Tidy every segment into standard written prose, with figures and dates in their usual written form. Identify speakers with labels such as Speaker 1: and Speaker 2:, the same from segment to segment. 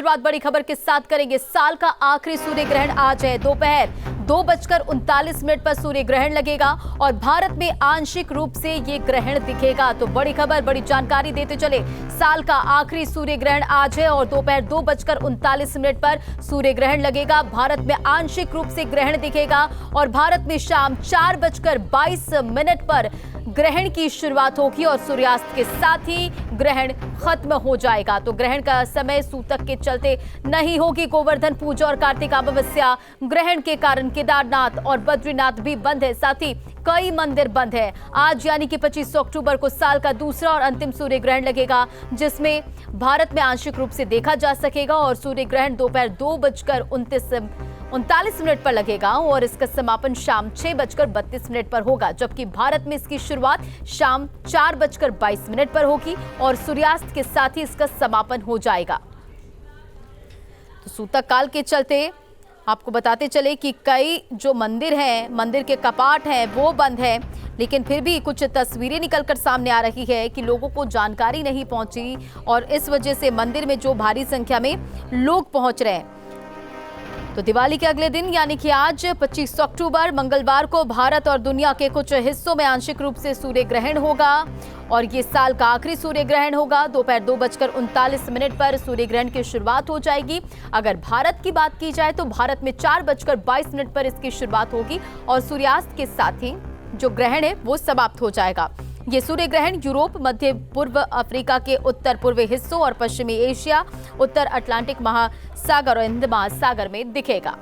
Speaker 1: शुरुआत बड़ी खबर के साथ करेंगे। साल का आखिरी सूर्य ग्रहण आज है। दोपहर 2:39 पर सूर्य ग्रहण लगेगा और भारत में आंशिक रूप से ये ग्रहण दिखेगा। तो बड़ी खबर, बड़ी जानकारी देते चले। साल का आखिरी सूर्य ग्रहण आज है और दोपहर 2:39 पर सूर्य ग्रहण लगेगा। भारत में आंशिक रूप से ग्रहण दिखेगा और भारत में शाम 4:22 पर ग्रहण की शुरुआत होगी और सूर्यास्त के साथ ही ग्रहण खत्म हो जाएगा। तो ग्रहण का समय सूतक के चलते नहीं होगी। गोवर्धन पूजा और कार्तिक अमावस्या ग्रहण के कारण केदारनाथ और बद्रीनाथ भी बंद है, साथ ही कई मंदिर बंद है। आज यानी कि 25 अक्टूबर को साल का दूसरा और अंतिम सूर्य ग्रहण लगेगा, जिसमें भारत में आंशिक रूप से देखा जा सकेगा और सूर्य ग्रहण दोपहर 2:39 पर लगेगा और इसका समापन शाम 6:32 पर होगा, जबकि भारत में इसकी शुरुआत शाम 4:22 पर होगी और सूर्यास्त के साथ ही इसका समापन हो जाएगा। तो सूतक काल के चलते आपको बताते चले कि कई जो मंदिर हैं, मंदिर के कपाट हैं, वो बंद है, लेकिन फिर भी कुछ तस्वीरें निकलकर सामने आ रही है कि लोगों को जानकारी नहीं पहुंची और इस वजह से मंदिर में जो भारी संख्या में लोग पहुंच रहे हैं। तो दिवाली के अगले दिन यानी कि आज 25 अक्टूबर मंगलवार को भारत और दुनिया के कुछ हिस्सों में आंशिक रूप से सूर्य ग्रहण होगा और ये साल का आखिरी सूर्य ग्रहण होगा। दोपहर 2:39 पर सूर्य ग्रहण की शुरुआत हो जाएगी। अगर भारत की बात की जाए तो भारत में 4:22 पर इसकी शुरुआत होगी और सूर्यास्त के साथ ही जो ग्रहण है वो समाप्त हो जाएगा। ये सूर्य ग्रहण यूरोप, मध्य पूर्व अफ्रीका के उत्तर पूर्वी हिस्सों और पश्चिमी एशिया, उत्तर अटलांटिक महासागर और हिंद महासागर में दिखेगा।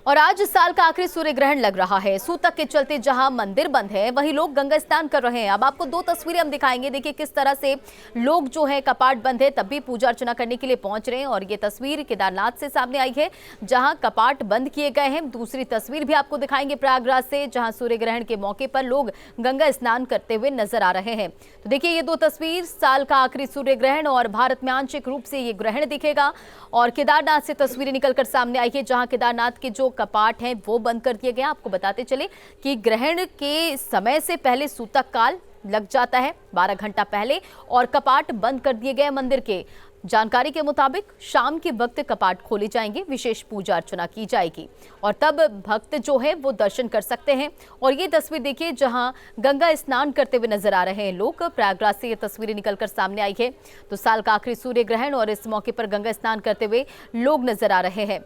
Speaker 1: और आज साल का आखिरी सूर्य ग्रहण लग रहा है। सूतक के चलते जहां मंदिर बंद है, वहीं लोग गंगा स्नान कर रहे हैं। अब आपको दो तस्वीरें हम दिखाएंगे। देखिए किस तरह से लोग जो है, कपाट बंद है तब भी पूजा अर्चना करने के लिए पहुंच रहे हैं और ये तस्वीर केदारनाथ से सामने आई है, जहां कपाट बंद किए गए हैं। दूसरी तस्वीर भी आपको दिखाएंगे प्रयागराज से, जहां सूर्य ग्रहण के मौके पर लोग गंगा स्नान करते हुए नजर आ रहे हैं। तो देखिए ये दो तस्वीर, साल का आखिरी सूर्य ग्रहण और भारत में आंशिक रूप से ये ग्रहण दिखेगा। और केदारनाथ से तस्वीरें निकलकर सामने आई है, जहां केदारनाथ के जो कपाट हैं वो बंद कर दिए गए। आपको बताते चले कि ग्रहण के समय से पहले सूतक काल लग जाता है 12 घंटा पहले और कपाट बंद कर दिए गए मंदिर के। जानकारी के मुताबिक शाम के वक्त कपाट खोले जाएंगे, विशेष पूजा अर्चना की जाएगी और तब भक्त जो है वो दर्शन कर सकते हैं। और ये तस्वीर देखिए जहां गंगा स्नान करते हुए नजर आ रहे हैं लोग। प्रयागराज से ये तस्वीरें निकलकर सामने आई है। तो साल का आखिरी सूर्य ग्रहण और इस मौके पर गंगा स्नान करते हुए लोग नजर आ रहे हैं।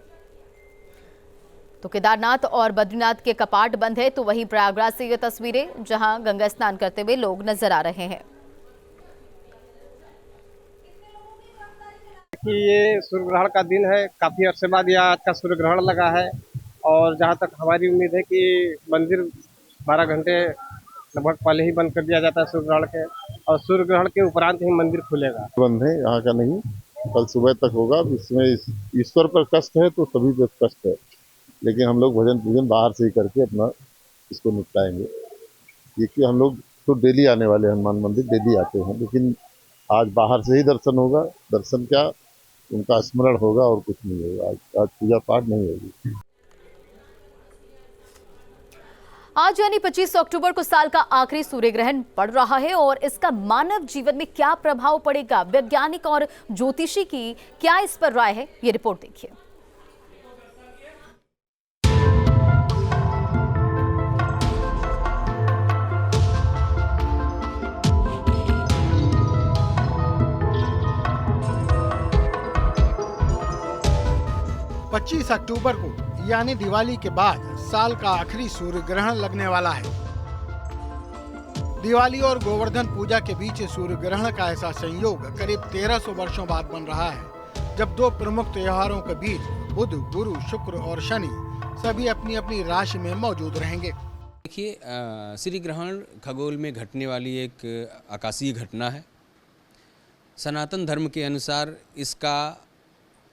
Speaker 1: तो केदारनाथ और बद्रीनाथ के कपाट बंद है, तो वहीं प्रयागराज से ये तस्वीरें जहां गंगा स्नान करते हुए लोग नजर आ रहे हैं।
Speaker 2: ये सूर्य ग्रहण का दिन है, काफी अरसे बाद यह आज का सूर्य ग्रहण लगा है और जहां तक हमारी उम्मीद है कि मंदिर 12 घंटे लगभग पहले ही बंद कर दिया जाता है सूर्य ग्रहण के, और सूर्य ग्रहण के उपरांत ही मंदिर खुलेगा।
Speaker 3: बंद है यहाँ का नहीं, कल सुबह तक होगा। इसमें ईश्वर पर कष्ट है तो सभी पर कष्ट है, लेकिन हम लोग भजन पूजन बाहर से ही करके अपना इसको निपटाएंगे। क्योंकि हम लोग तो डेली आने वाले हनुमान मंदिर डेली आते हैं, लेकिन आज बाहर से ही दर्शन होगा। दर्शन क्या, उनका स्मरण होगा और कुछ नहीं होगा। आज पूजा पाठ नहीं होगी।
Speaker 1: आज यानी 25 अक्टूबर को साल का आखिरी सूर्य ग्रहण पड़ रहा है और इसका मानव जीवन में क्या प्रभाव पड़ेगा, वैज्ञानिक और ज्योतिषी की क्या इस पर राय है, ये रिपोर्ट देखिए।
Speaker 4: पच्चीस अक्टूबर को यानी दिवाली के बाद साल का आखिरी सूर्य ग्रहण लगने वाला है। दिवाली और गोवर्धन पूजा के बीच सूर्य ग्रहण का ऐसा संयोग करीब 1300 वर्षों बाद बन रहा है, जब दो प्रमुख त्योहारों के बीच बुध, गुरु, शुक्र और शनि सभी अपनी अपनी राशि में मौजूद रहेंगे।
Speaker 5: देखिए, सूर्य ग्रहण खगोल में घटने वाली एक आकाशीय घटना है। सनातन धर्म के अनुसार इसका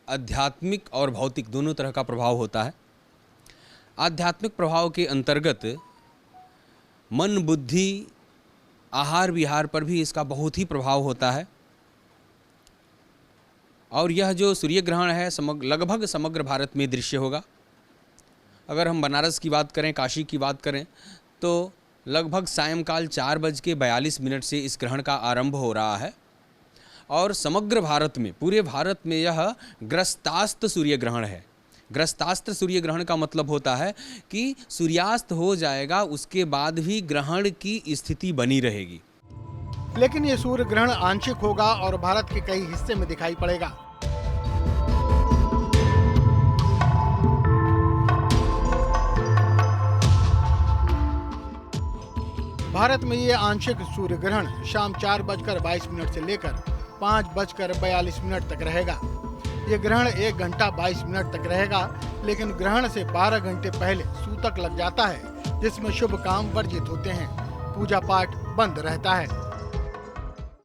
Speaker 5: आध्यात्मिक और भौतिक दोनों तरह का प्रभाव होता है। आध्यात्मिक प्रभाव के अंतर्गत मन, बुद्धि, आहार विहार पर भी इसका बहुत ही प्रभाव होता है। और यह जो सूर्य ग्रहण है लगभग समग्र भारत में दृश्य होगा। अगर हम बनारस की बात करें, काशी की बात करें, तो लगभग सायंकाल 4:42 से इस ग्रहण का आरंभ हो रहा है और समग्र भारत में, पूरे भारत में यह ग्रस्तास्त सूर्य ग्रहण है। ग्रस्तास्त सूर्य ग्रहण का मतलब होता है कि सूर्यास्त हो जाएगा, उसके बाद भी ग्रहण की स्थिति बनी रहेगी।
Speaker 4: लेकिन ये सूर्य ग्रहण आंशिक होगा और भारत के कई हिस्से में दिखाई पड़ेगा। भारत में ये आंशिक सूर्य ग्रहण शाम 4:22 से लेकर 5:42 तक रहेगा। ये ग्रहण 1 घंटा 22 मिनट तक रहेगा, लेकिन ग्रहण से 12 घंटे पहले सूतक लग जाता है, जिसमें शुभ काम वर्जित होते हैं, पूजा पाठ बंद रहता है।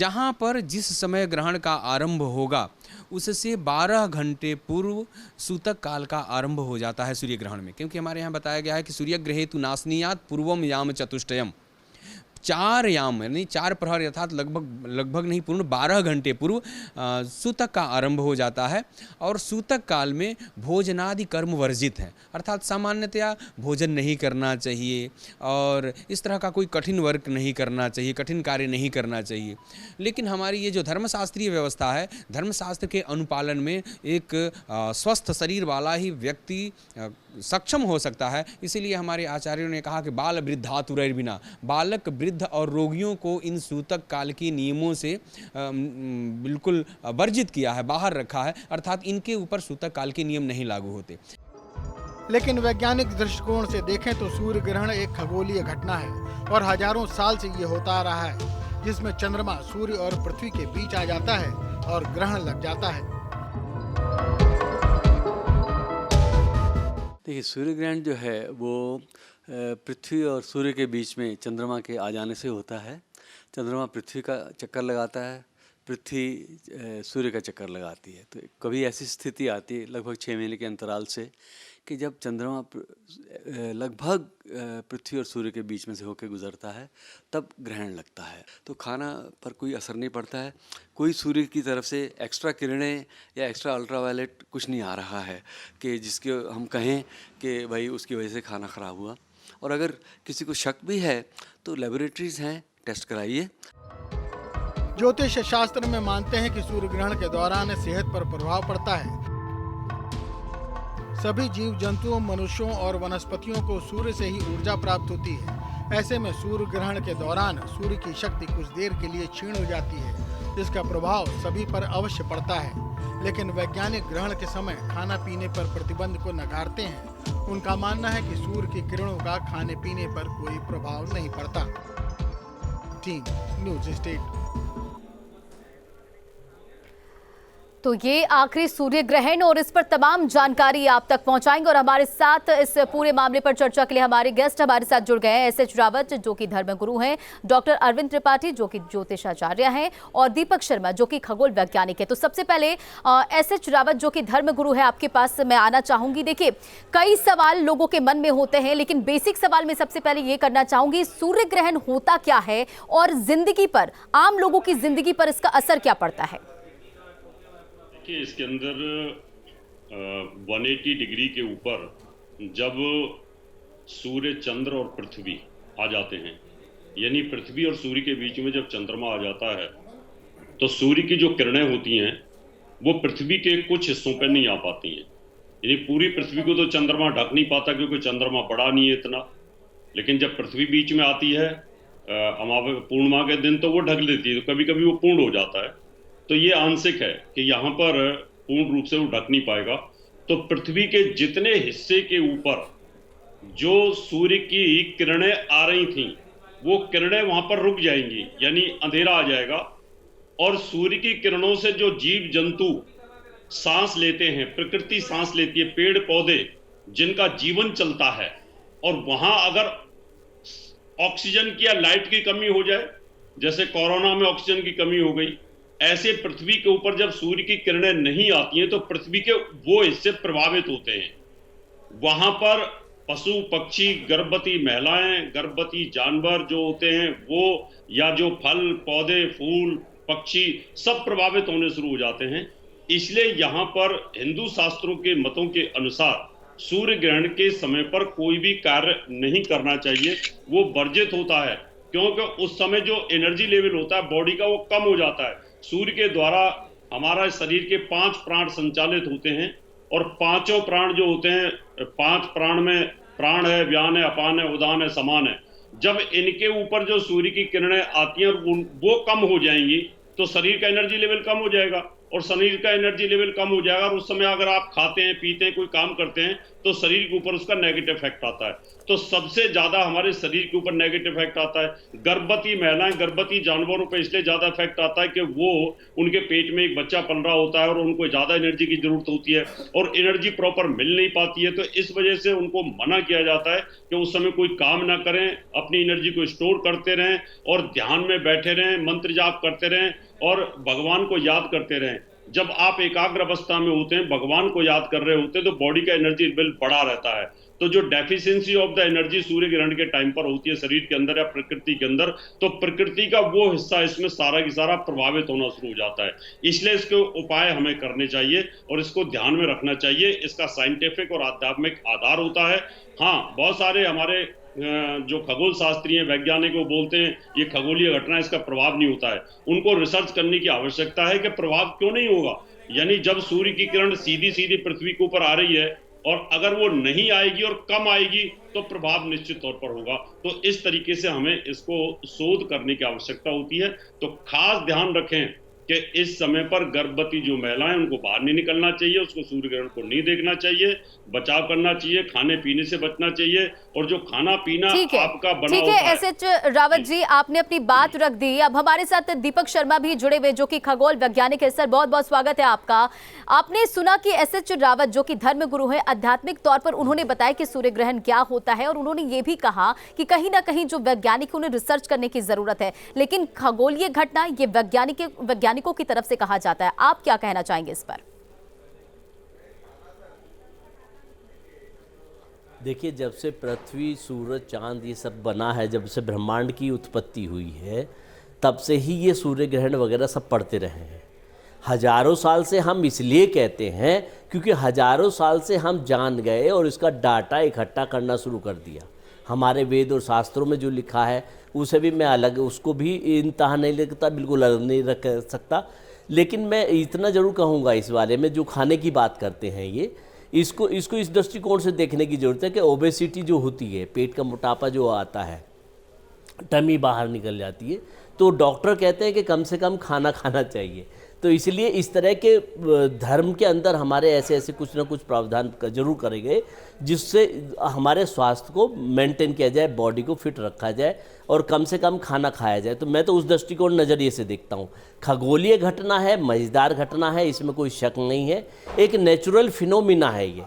Speaker 5: जहाँ पर जिस समय ग्रहण का आरंभ होगा उससे 12 घंटे पूर्व सूतक काल का आरंभ हो जाता है सूर्य ग्रहण में, क्योंकि हमारे यहाँ बताया गया है कि सूर्य ग्रहेतु नासनीयात पूर्वम याम चतुष्टयम, 4 याम यानी 4 प्रहर अर्थात लगभग नहीं पूर्ण 12 घंटे पूर्व सूतक का आरंभ हो जाता है। और सूतक काल में भोजनादि कर्म वर्जित है, अर्थात सामान्यतया भोजन नहीं करना चाहिए और इस तरह का कोई कठिन वर्क नहीं करना चाहिए, कठिन कार्य नहीं करना चाहिए। लेकिन हमारी ये जो धर्मशास्त्रीय व्यवस्था है, धर्मशास्त्र के अनुपालन में एक स्वस्थ शरीर वाला ही व्यक्ति सक्षम हो सकता है। इसीलिए हमारे आचार्यों ने कहा कि बाल वृद्धातुरैर बिना, बालक वृद्ध और रोगियों को इन सूतक काल के नियमों से बिल्कुल वर्जित किया है, बाहर रखा है, अर्थात इनके ऊपर सूतक काल के नियम नहीं लागू होते।
Speaker 4: लेकिन वैज्ञानिक दृष्टिकोण से देखें तो सूर्य ग्रहण एक खगोलीय घटना है और हजारों साल से ये होता आ रहा है, जिसमें चंद्रमा सूर्य और पृथ्वी के बीच आ जाता है और ग्रहण लग जाता है।
Speaker 6: देखिए, सूर्य ग्रहण जो है वो पृथ्वी और सूर्य के बीच में चंद्रमा के आ जाने से होता है। चंद्रमा पृथ्वी का चक्कर लगाता है, पृथ्वी सूर्य का चक्कर लगाती है। तो कभी ऐसी स्थिति आती है लगभग 6 महीने के अंतराल से कि जब चंद्रमा लगभग पृथ्वी और सूर्य के बीच में से होकर गुजरता है, तब ग्रहण लगता है। तो खाना पर कोई असर नहीं पड़ता है, कोई सूर्य की तरफ से एक्स्ट्रा किरणें या एक्स्ट्रा अल्ट्रावायलेट कुछ नहीं आ रहा है कि जिसके हम कहें कि भाई उसकी वजह से खाना ख़राब हुआ। और अगर किसी को शक भी है तो लेबोरेटरीज हैं, टेस्ट कराइए।
Speaker 4: ज्योतिष शास्त्र में मानते हैं कि सूर्य ग्रहण के दौरान सेहत पर प्रभाव पड़ता है। सभी जीव जंतुओं, मनुष्यों और वनस्पतियों को सूर्य से ही ऊर्जा प्राप्त होती है। ऐसे में सूर्य ग्रहण के दौरान सूर्य की शक्ति कुछ देर के लिए क्षीण हो जाती है, जिसका प्रभाव सभी पर अवश्य पड़ता है। लेकिन वैज्ञानिक ग्रहण के समय खाना पीने पर प्रतिबंध को नकारते हैं। उनका मानना है कि सूर्य की किरणों का खाने पीने पर कोई प्रभाव नहीं पड़ता। Team news state.
Speaker 1: तो ये आखिरी सूर्य ग्रहण और इस पर तमाम जानकारी आप तक पहुंचाएंगे। और हमारे साथ इस पूरे मामले पर चर्चा के लिए हमारे गेस्ट हमारे साथ जुड़ गए हैं एसएच रावत जो कि धर्मगुरु हैं, डॉक्टर अरविंद त्रिपाठी जो कि ज्योतिषाचार्य हैं और दीपक शर्मा जो कि खगोल वैज्ञानिक है। तो सबसे पहले एसएच रावत जो कि धर्मगुरु है, आपके पास मैं आना चाहूंगी। देखिए, कई सवाल लोगों के मन में होते हैं, लेकिन बेसिक सवाल में सबसे पहले ये करना चाहूंगी, सूर्य ग्रहण होता क्या है और जिंदगी पर, आम लोगों की जिंदगी पर इसका असर क्या पड़ता है?
Speaker 7: इसके अंदर 180 डिग्री के ऊपर जब सूर्य, चंद्र और पृथ्वी आ जाते हैं, यानी पृथ्वी और सूर्य के बीच में जब चंद्रमा आ जाता है, तो सूर्य की जो किरणें होती हैं वो पृथ्वी के कुछ हिस्सों पर नहीं आ पाती हैं। यानी पूरी पृथ्वी को तो चंद्रमा ढक नहीं पाता क्योंकि चंद्रमा बड़ा नहीं है इतना, लेकिन जब पृथ्वी बीच में आती है पूर्णिमा के दिन तो वो ढक लेती है, तो कभी कभी वो पूर्ण हो जाता है। तो ये आंशिक है कि यहाँ पर पूर्ण रूप से वो ढक नहीं पाएगा। तो पृथ्वी के जितने हिस्से के ऊपर जो सूर्य की किरणें आ रही थीं, वो किरणें वहाँ पर रुक जाएंगी, यानी अंधेरा आ जाएगा। और सूर्य की किरणों से जो जीव जंतु सांस लेते हैं, प्रकृति सांस लेती है, पेड़ पौधे जिनका जीवन चलता है, और वहाँ अगर ऑक्सीजन की या लाइट की कमी हो जाए, जैसे कोरोना में ऑक्सीजन की कमी हो गई, ऐसे पृथ्वी के ऊपर जब सूर्य की किरणें नहीं आती हैं तो पृथ्वी के वो हिस्से प्रभावित होते हैं। वहां पर पशु पक्षी, गर्भवती महिलाएं, गर्भवती जानवर जो होते हैं वो, या जो फल पौधे, फूल, पक्षी सब प्रभावित होने शुरू हो जाते हैं। इसलिए यहाँ पर हिंदू शास्त्रों के मतों के अनुसार सूर्य ग्रहण के समय पर कोई भी कार्य नहीं करना चाहिए, वो वर्जित होता है, क्योंकि उस समय जो एनर्जी लेवल होता है बॉडी का वो कम हो जाता है। सूर्य के द्वारा हमारा शरीर के 5 प्राण संचालित होते हैं, और पांचों प्राण जो होते हैं, 5 प्राण में प्राण है, व्यान है, अपान है, उदान है, समान है। जब इनके ऊपर जो सूर्य की किरणें आती हैं और वो कम हो जाएंगी तो शरीर का एनर्जी लेवल कम हो जाएगा, और शरीर का एनर्जी लेवल कम हो जाएगा, और उस समय अगर आप खाते हैं, पीते हैं, कोई काम करते हैं तो शरीर के ऊपर उसका नेगेटिव इफेक्ट आता है। तो सबसे ज्यादा हमारे शरीर के ऊपर नेगेटिव इफेक्ट आता है। गर्भवती महिलाएं, गर्भवती जानवरों पर इसलिए ज्यादा इफेक्ट आता है कि वो उनके पेट में एक बच्चा पल रहा होता है और उनको ज्यादा एनर्जी की जरूरत होती है और एनर्जी प्रॉपर मिल नहीं पाती है, तो इस वजह से उनको मना किया जाता है कि उस समय कोई काम ना करें, अपनी एनर्जी को स्टोर करते रहें और ध्यान में बैठे रहें, मंत्र जाप करते रहें और भगवान को याद करते रहें। जब आप एकाग्र अवस्था में होते हैं, भगवान को याद कर रहे होते हैं, तो बॉडी का एनर्जी लेवल बढ़ा रहता है। तो जो डेफिशिएंसी ऑफ द एनर्जी सूर्य ग्रहण के टाइम पर होती है शरीर के अंदर या प्रकृति के अंदर, तो प्रकृति का वो हिस्सा इसमें सारा की सारा प्रभावित होना शुरू हो जाता है। इसलिए इसके उपाय हमें करने चाहिए और इसको ध्यान में रखना चाहिए। इसका साइंटिफिक और आध्यात्मिक आधार होता है। हाँ, बहुत सारे हमारे जो खगोल शास्त्री हैं, वैज्ञानिक, वो बोलते हैं ये खगोलीय घटना, इसका प्रभाव नहीं होता है। उनको रिसर्च करने की आवश्यकता है कि प्रभाव क्यों नहीं होगा। यानी जब सूर्य की किरण सीधी सीधी पृथ्वी के ऊपर आ रही है और अगर वो नहीं आएगी और कम आएगी तो प्रभाव निश्चित तौर पर होगा। तो इस तरीके से हमें इसको शोध करने की आवश्यकता होती है। तो खास ध्यान रखें कि इस समय पर गर्भवती जो महिलाएं, उनको बाहर नहीं निकलना चाहिए, उसको सूर्य ग्रहण को नहीं देखना चाहिए, बचाव करना चाहिए, खाने पीने से बचना चाहिए, और जो खाना पीना आपका बना
Speaker 1: ठीक है। एसएच रावत जी, आपने अपनी बात रख दी। अब हमारे साथ दीपक शर्मा भी जुड़े हुए, जो कि खगोल वैज्ञानिक है। सर, बहुत बहुत स्वागत है आपका। आपने सुना कि एसएच रावत, जो कि धर्म गुरु है, आध्यात्मिक तौर पर उन्होंने बताया कि सूर्य ग्रहण क्या होता है, और उन्होंने ये भी कहा कि कहीं ना कहीं जो वैज्ञानिक, उन्हें रिसर्च करने की जरूरत है, लेकिन खगोलीय घटना ये वैज्ञानिकों की तरफ से कहा जाता है। आप क्या कहना चाहेंगे इस पर?
Speaker 8: देखिए, जब से पृथ्वी, सूरज, चांद ये सब बना है, जब से ब्रह्मांड की उत्पत्ति हुई है, तब से ही ये सूर्य ग्रहण वगैरह सब पड़ते रहे हैं। हजारों साल से हम इसलिए कहते हैं क्योंकि हजारों साल से हम जान गए और इसका डाटा इकट्ठा करना शुरू कर दिया। हमारे वेद और शास्त्रों में जो लिखा है उसे भी मैं अलग, उसको भी इंतहा नहीं लगता, बिल्कुल अलग नहीं रख सकता। लेकिन मैं इतना ज़रूर कहूँगा इस बारे में, जो खाने की बात करते हैं ये, इसको इस दृष्टिकोण से देखने की ज़रूरत है कि ओबेसिटी जो होती है, पेट का मोटापा जो आता है, टमी बाहर निकल जाती है, तो डॉक्टर कहते हैं कि कम से कम खाना खाना चाहिए। तो इसलिए इस तरह के धर्म के अंदर हमारे ऐसे कुछ ना कुछ प्रावधान जरूर करे गए, जिससे हमारे स्वास्थ्य को मेंटेन किया जाए, बॉडी को फिट रखा जाए और कम से कम खाना खाया जाए। तो मैं तो उस दृष्टिकोण नज़रिए से देखता हूँ। खगोलीय घटना है, मज़ेदार घटना है, इसमें कोई शक नहीं है। एक नेचुरल फिनोमिना है, ये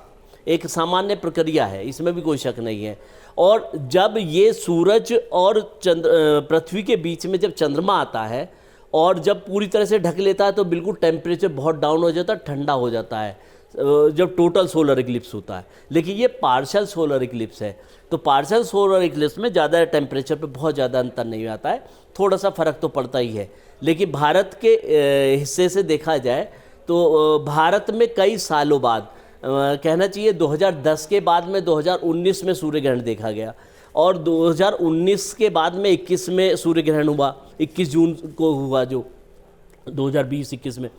Speaker 8: एक सामान्य प्रक्रिया है, इसमें भी कोई शक नहीं है। और जब ये सूरज और पृथ्वी के बीच में जब चंद्रमा आता है और जब पूरी तरह से ढक लेता है, तो बिल्कुल टेम्परेचर बहुत डाउन हो जाता है, ठंडा हो जाता है, जब टोटल सोलर इक्लिप्स होता है। लेकिन ये पार्शियल सोलर इक्लिप्स है, तो पार्शियल सोलर इक्लिप्स में ज़्यादा टेम्परेचर पे बहुत ज़्यादा अंतर नहीं आता है, थोड़ा सा फ़र्क तो पड़ता ही है। लेकिन भारत के हिस्से से देखा जाए तो भारत में कई सालों बाद, कहना चाहिए 2010 के बाद में 2019 में सूर्य ग्रहण देखा गया, और 2019 के बाद में 21 में सूर्य ग्रहण हुआ, 21 जून को हुआ जो 2020-21 में,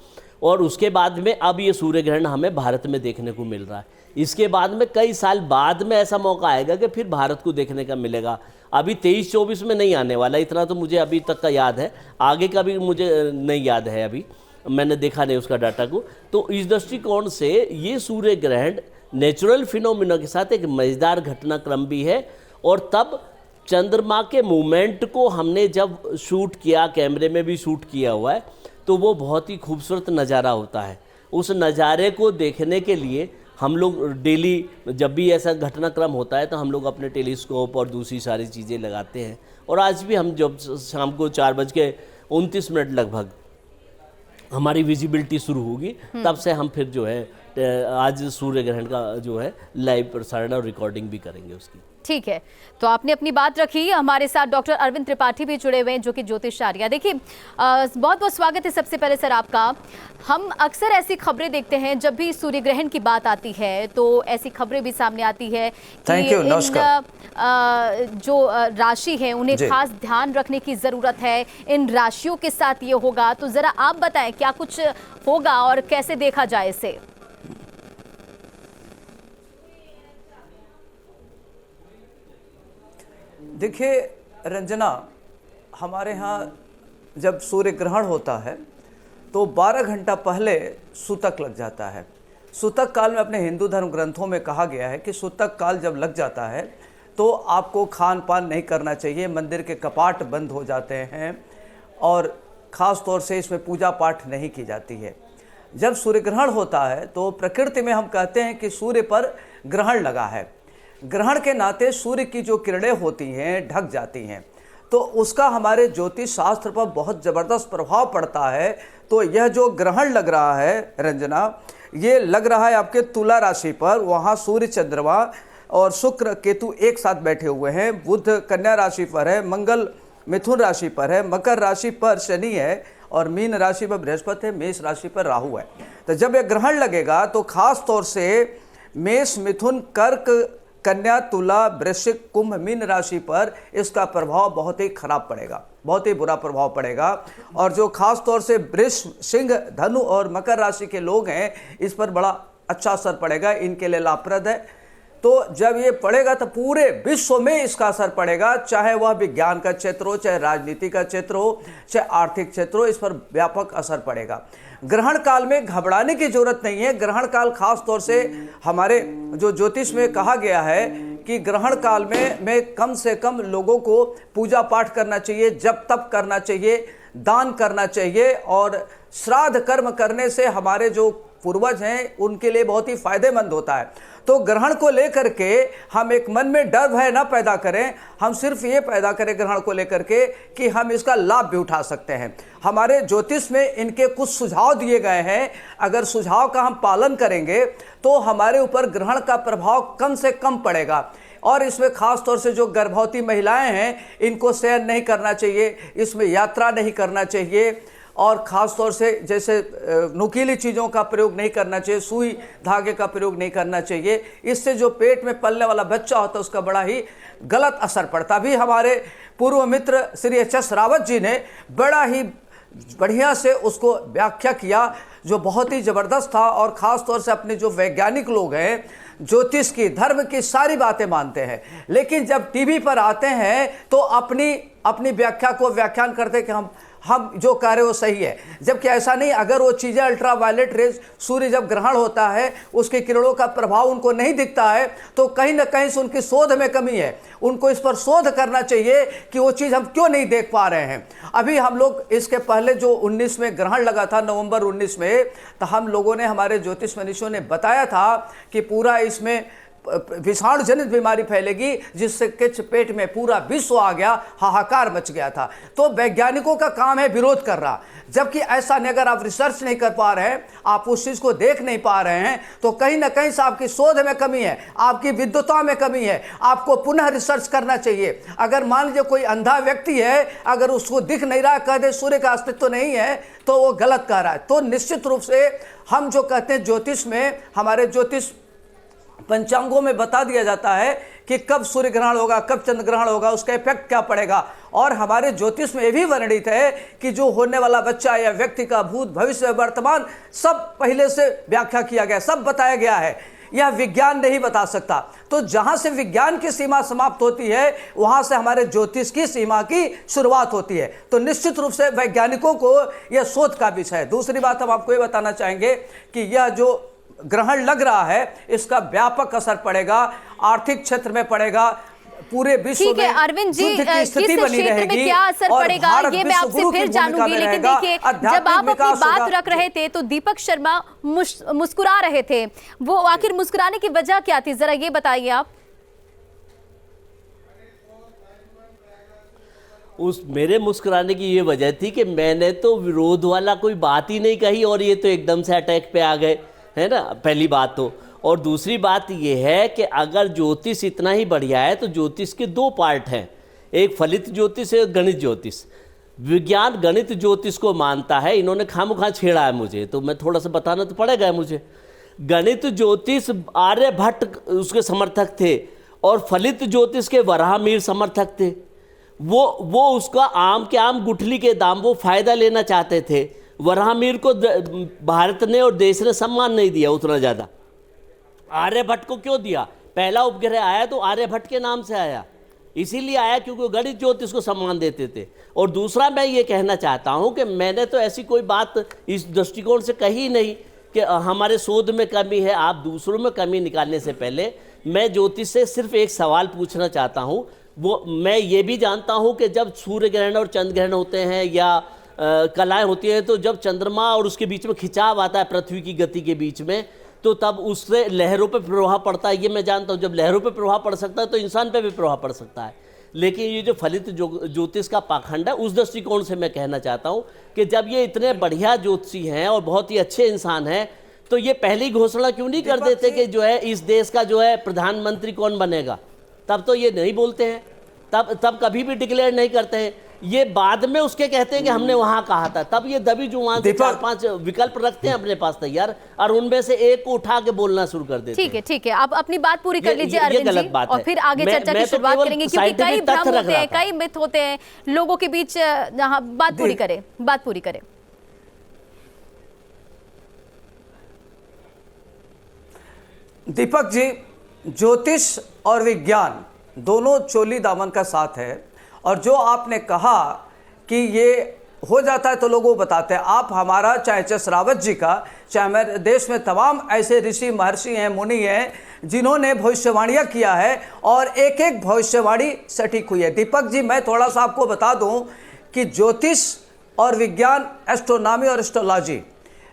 Speaker 8: और उसके बाद में अब ये सूर्य ग्रहण हमें भारत में देखने को मिल रहा है। इसके बाद में कई साल बाद में ऐसा मौका आएगा कि फिर भारत को देखने का मिलेगा। अभी 23-24 में नहीं आने वाला, इतना तो मुझे अभी तक का याद है, आगे का भी मुझे नहीं याद है, अभी मैंने देखा नहीं उसका डाटा को। तो इस दृष्टिकोण से ये सूर्य ग्रहण नेचुरल फिनोमिना के साथ एक मज़ेदार घटनाक्रम भी है। और तब चंद्रमा के मूवमेंट को हमने जब शूट किया, कैमरे में भी शूट किया हुआ है, तो वो बहुत ही खूबसूरत नज़ारा होता है। उस नज़ारे को देखने के लिए हम लोग डेली, जब भी ऐसा घटनाक्रम होता है, तो हम लोग अपने टेलीस्कोप और दूसरी सारी चीज़ें लगाते हैं। और आज भी हम जब शाम को 4:29 लगभग हमारी विजिबिलिटी शुरू होगी, तब से हम फिर जो है आज सूर्य ग्रहण का जो है लाइव प्रसारण और रिकॉर्डिंग भी करेंगे उसकी।
Speaker 1: ठीक है, तो आपने अपनी बात रखी। हमारे साथ डॉक्टर अरविंद त्रिपाठी भी जुड़े हुए हैं जो कि ज्योतिषाचार्य। देखिए, बहुत बहुत स्वागत है सबसे पहले सर आपका। हम अक्सर ऐसी खबरें देखते हैं जब भी सूर्य ग्रहण की बात आती है, तो ऐसी खबरें भी सामने आती है कि जो राशि है उन्हें खास ध्यान रखने की जरूरत है, इन राशियों के साथ ये होगा। तो जरा आप बताएं क्या कुछ होगा और कैसे देखा जाए इसे।
Speaker 9: देखिए रंजना, हमारे यहाँ जब सूर्य ग्रहण होता है तो 12 घंटा पहले सूतक लग जाता है। सूतक काल में अपने हिंदू धर्म ग्रंथों में कहा गया है कि सूतक काल जब लग जाता है तो आपको खान पान नहीं करना चाहिए, मंदिर के कपाट बंद हो जाते हैं और ख़ास तौर से इसमें पूजा पाठ नहीं की जाती है। जब सूर्य ग्रहण होता है तो प्रकृति में हम कहते हैं कि सूर्य पर ग्रहण लगा है। ग्रहण के नाते सूर्य की जो किरणें होती हैं ढक जाती हैं, तो उसका हमारे ज्योतिष शास्त्र पर बहुत ज़बरदस्त प्रभाव पड़ता है। तो यह जो ग्रहण लग रहा है रंजना, ये लग रहा है आपके तुला राशि पर। वहाँ सूर्य, चंद्रमा और शुक्र केतु एक साथ बैठे हुए हैं। बुध कन्या राशि पर है, मंगल मिथुन राशि पर है, मकर राशि पर शनि है और मीन राशि पर बृहस्पति है, मेष राशि पर राहु है। तो जब यह ग्रहण लगेगा तो खास तौर से मेष, मिथुन, कर्क, कन्या, तुला, वृश्चिक, कुंभ, मीन राशि पर इसका प्रभाव बहुत ही खराब पड़ेगा, बहुत ही बुरा प्रभाव पड़ेगा। और जो खास तौर से वृष, सिंह, धनु और मकर राशि के लोग हैं, इस पर बड़ा अच्छा असर पड़ेगा, इनके लिए लाभप्रद है। तो जब ये पड़ेगा तो पूरे विश्व में इसका असर पड़ेगा, चाहे वह विज्ञान का क्षेत्र हो, चाहे राजनीति का क्षेत्र हो, चाहे आर्थिक क्षेत्र हो, इस पर व्यापक असर पड़ेगा। ग्रहण काल में घबराने की जरूरत नहीं है। ग्रहण काल खास तौर से हमारे जो ज्योतिष में कहा गया है कि ग्रहण काल में कम से कम लोगों को पूजा पाठ करना चाहिए, जप तप करना चाहिए, दान करना चाहिए और श्राद्ध कर्म करने से हमारे जो पूर्वज हैं उनके लिए बहुत ही फायदेमंद होता है। तो ग्रहण को लेकर के हम एक मन में डर भय ना पैदा करें, हम सिर्फ ये पैदा करें ग्रहण को लेकर के कि हम इसका लाभ भी उठा सकते हैं। हमारे ज्योतिष में इनके कुछ सुझाव दिए गए हैं, अगर सुझाव का हम पालन करेंगे तो हमारे ऊपर ग्रहण का प्रभाव कम से कम पड़ेगा। और इसमें खास तौर से जो गर्भवती महिलाएं हैं इनको शयन नहीं करना चाहिए, इसमें यात्रा नहीं करना चाहिए और ख़ास तौर से जैसे नुकीली चीज़ों का प्रयोग नहीं करना चाहिए, सुई धागे का प्रयोग नहीं करना चाहिए। इससे जो पेट में पलने वाला बच्चा होता है उसका बड़ा ही गलत असर पड़ता। भी हमारे पूर्व मित्र श्री एच.एस. रावत जी ने बड़ा ही बढ़िया से उसको व्याख्या किया, जो बहुत ही ज़बरदस्त था। और ख़ास तौर से अपने जो वैज्ञानिक लोग हैं, ज्योतिष की, धर्म की सारी बातें मानते हैं, लेकिन जब टीवी पर आते हैं तो अपनी व्याख्या को व्याख्यान करते हैं कि हम जो कह रहे हो सही है, जबकि ऐसा नहीं। अगर वो चीज़ें अल्ट्रावायलेट रेज, सूर्य जब ग्रहण होता है उसके किरणों का प्रभाव उनको नहीं दिखता है तो कहीं ना कहीं से उनकी शोध में कमी है। उनको इस पर शोध करना चाहिए कि वो चीज़ हम क्यों नहीं देख पा रहे हैं। अभी हम लोग इसके पहले जो 19 में ग्रहण लगा था, नवंबर 19 में, तो हम लोगों ने, हमारे ज्योतिष मनीषियों ने बताया था कि पूरा इसमें विषाणु जनित बीमारी फैलेगी जिससे किच पेट में पूरा विश्व आ गया, हाहाकार मच गया था। तो वैज्ञानिकों का काम है विरोध कर रहा, जबकि ऐसा नहीं। अगर आप रिसर्च नहीं कर पा रहे हैं, आप उस चीज़ को देख नहीं पा रहे हैं, तो कहीं ना कहीं से आपकी शोध में कमी है, आपकी विद्वता में कमी है। आपको पुनः रिसर्च करना चाहिए। अगर मान लीजिए कोई अंधा व्यक्ति है, अगर उसको दिख नहीं रहा, कह दे सूर्य का अस्तित्व नहीं है, तो वो गलत कह रहा है। तो निश्चित रूप से हम जो कहते हैं ज्योतिष में, हमारे ज्योतिष पंचांगों में बता दिया जाता है कि कब सूर्य ग्रहण होगा, कब चंद्र ग्रहण होगा, उसका इफेक्ट क्या पड़ेगा। और हमारे ज्योतिष में यह भी वर्णित है कि जो होने वाला बच्चा या व्यक्ति का भूत, भविष्य, वर्तमान सब पहले से व्याख्या किया गया, सब बताया गया है। यह विज्ञान नहीं बता सकता। तो जहां से विज्ञान की सीमा समाप्त होती है, वहां से हमारे ज्योतिष की सीमा की शुरुआत होती है। तो निश्चित रूप से वैज्ञानिकों को यह शोध का विषय है। दूसरी बात हम आपको ये बताना चाहेंगे कि यह जो ग्रहण लग रहा है इसका व्यापक असर पड़ेगा, आर्थिक क्षेत्र में पड़ेगा, पूरे विश्व में
Speaker 1: अरविंद जी, किस क्षेत्र में क्या असर पड़ेगा ये मैं आपसे फिर जानूंगी। लेकिन देखिए, जब आप अपनी बात रख रहे थे तो दीपक शर्मा मुस्कुरा रहे थे, वो आखिर मुस्कुराने की वजह क्या थी, जरा ये बताइए आप।
Speaker 8: मेरे मुस्कुराने की ये वजह थी कि मैंने तो विरोध वाला कोई बात ही नहीं कही और ये तो एकदम से अटैक पे आ गए। है ना, पहली बात तो। और दूसरी बात ये है कि अगर ज्योतिष इतना ही बढ़िया है तो ज्योतिष के दो पार्ट हैं, एक फलित ज्योतिष है, गणित ज्योतिष। विज्ञान गणित ज्योतिष को मानता है, इन्होंने खामखा छेड़ा है मुझे, तो मैं थोड़ा सा बताना तो पड़ेगा मुझे। गणित ज्योतिष आर्यभट्ट उसके समर्थक थे और फलित ज्योतिष के वराहमिहिर समर्थक थे। वो उसका आम के आम गुठली के दाम वो फायदा लेना चाहते थे। वराहमिहिर को भारत ने और देश ने सम्मान नहीं दिया उतना ज़्यादा। आर्यभट्ट को क्यों दिया? पहला उपग्रह आया तो आर्यभट्ट के नाम से आया, इसीलिए आया क्योंकि गणित ज्योतिष को सम्मान देते थे। और दूसरा मैं ये कहना चाहता हूँ कि मैंने तो ऐसी कोई बात इस दृष्टिकोण से कही नहीं कि हमारे शोध में कमी है। आप दूसरों में कमी निकालने से पहले मैं ज्योतिष से सिर्फ एक सवाल पूछना चाहता हूँ। वो मैं ये भी जानता हूँ कि जब सूर्य ग्रहण और चंद्र ग्रहण होते हैं या कलाएँ होती हैं, तो जब चंद्रमा और उसके बीच में खिंचाव आता है पृथ्वी की गति के बीच में, तो तब उससे लहरों पे प्रभाव पड़ता है। ये मैं जानता हूँ। जब लहरों पे प्रभाव पड़ सकता है तो इंसान पे भी प्रभाव पड़ सकता है। लेकिन ये जो फलित ज्योतिष का पाखंड है, उस दृष्टिकोण से मैं कहना चाहता हूँ कि जब ये इतने बढ़िया ज्योतिषी हैं और बहुत ही अच्छे इंसान हैं, तो ये पहली घोषणा क्यों नहीं कर देते कि जो है इस देश का जो है प्रधानमंत्री कौन बनेगा? तब तो ये नहीं बोलते हैं, तब कभी भी डिक्लेयर नहीं करते हैं। ये बाद में उसके कहते हैं कि हमने वहां कहा था, तब ये दबी जुबान से 4-5 विकल्प रखते हैं अपने पास तैयार, और उनमें से एक को उठा के बोलना शुरू कर देते हैं।
Speaker 1: ठीक है, आप अपनी बात पूरी कर लीजिए अरविंद जी, और फिर आगे चर्चा की शुरुआत करेंगे, क्योंकि कई भ्रम होते हैं, कई मिथ होते हैं लोगों के बीच। बात पूरी करें।
Speaker 9: दीपक जी, ज्योतिष और विज्ञान दोनों चोली दामन का साथ है, और जो आपने कहा कि ये हो जाता है तो लोगों को बताते हैं। आप हमारा चाहे श्रावत जी का, चाहे हमारे देश में तमाम ऐसे ऋषि महर्षि हैं, मुनि हैं, जिन्होंने भविष्यवाणियाँ किया है और एक एक भविष्यवाणी सटीक हुई है। दीपक जी, मैं थोड़ा सा आपको बता दूं कि ज्योतिष और विज्ञान, एस्ट्रोनॉमी और एस्ट्रोलॉजी,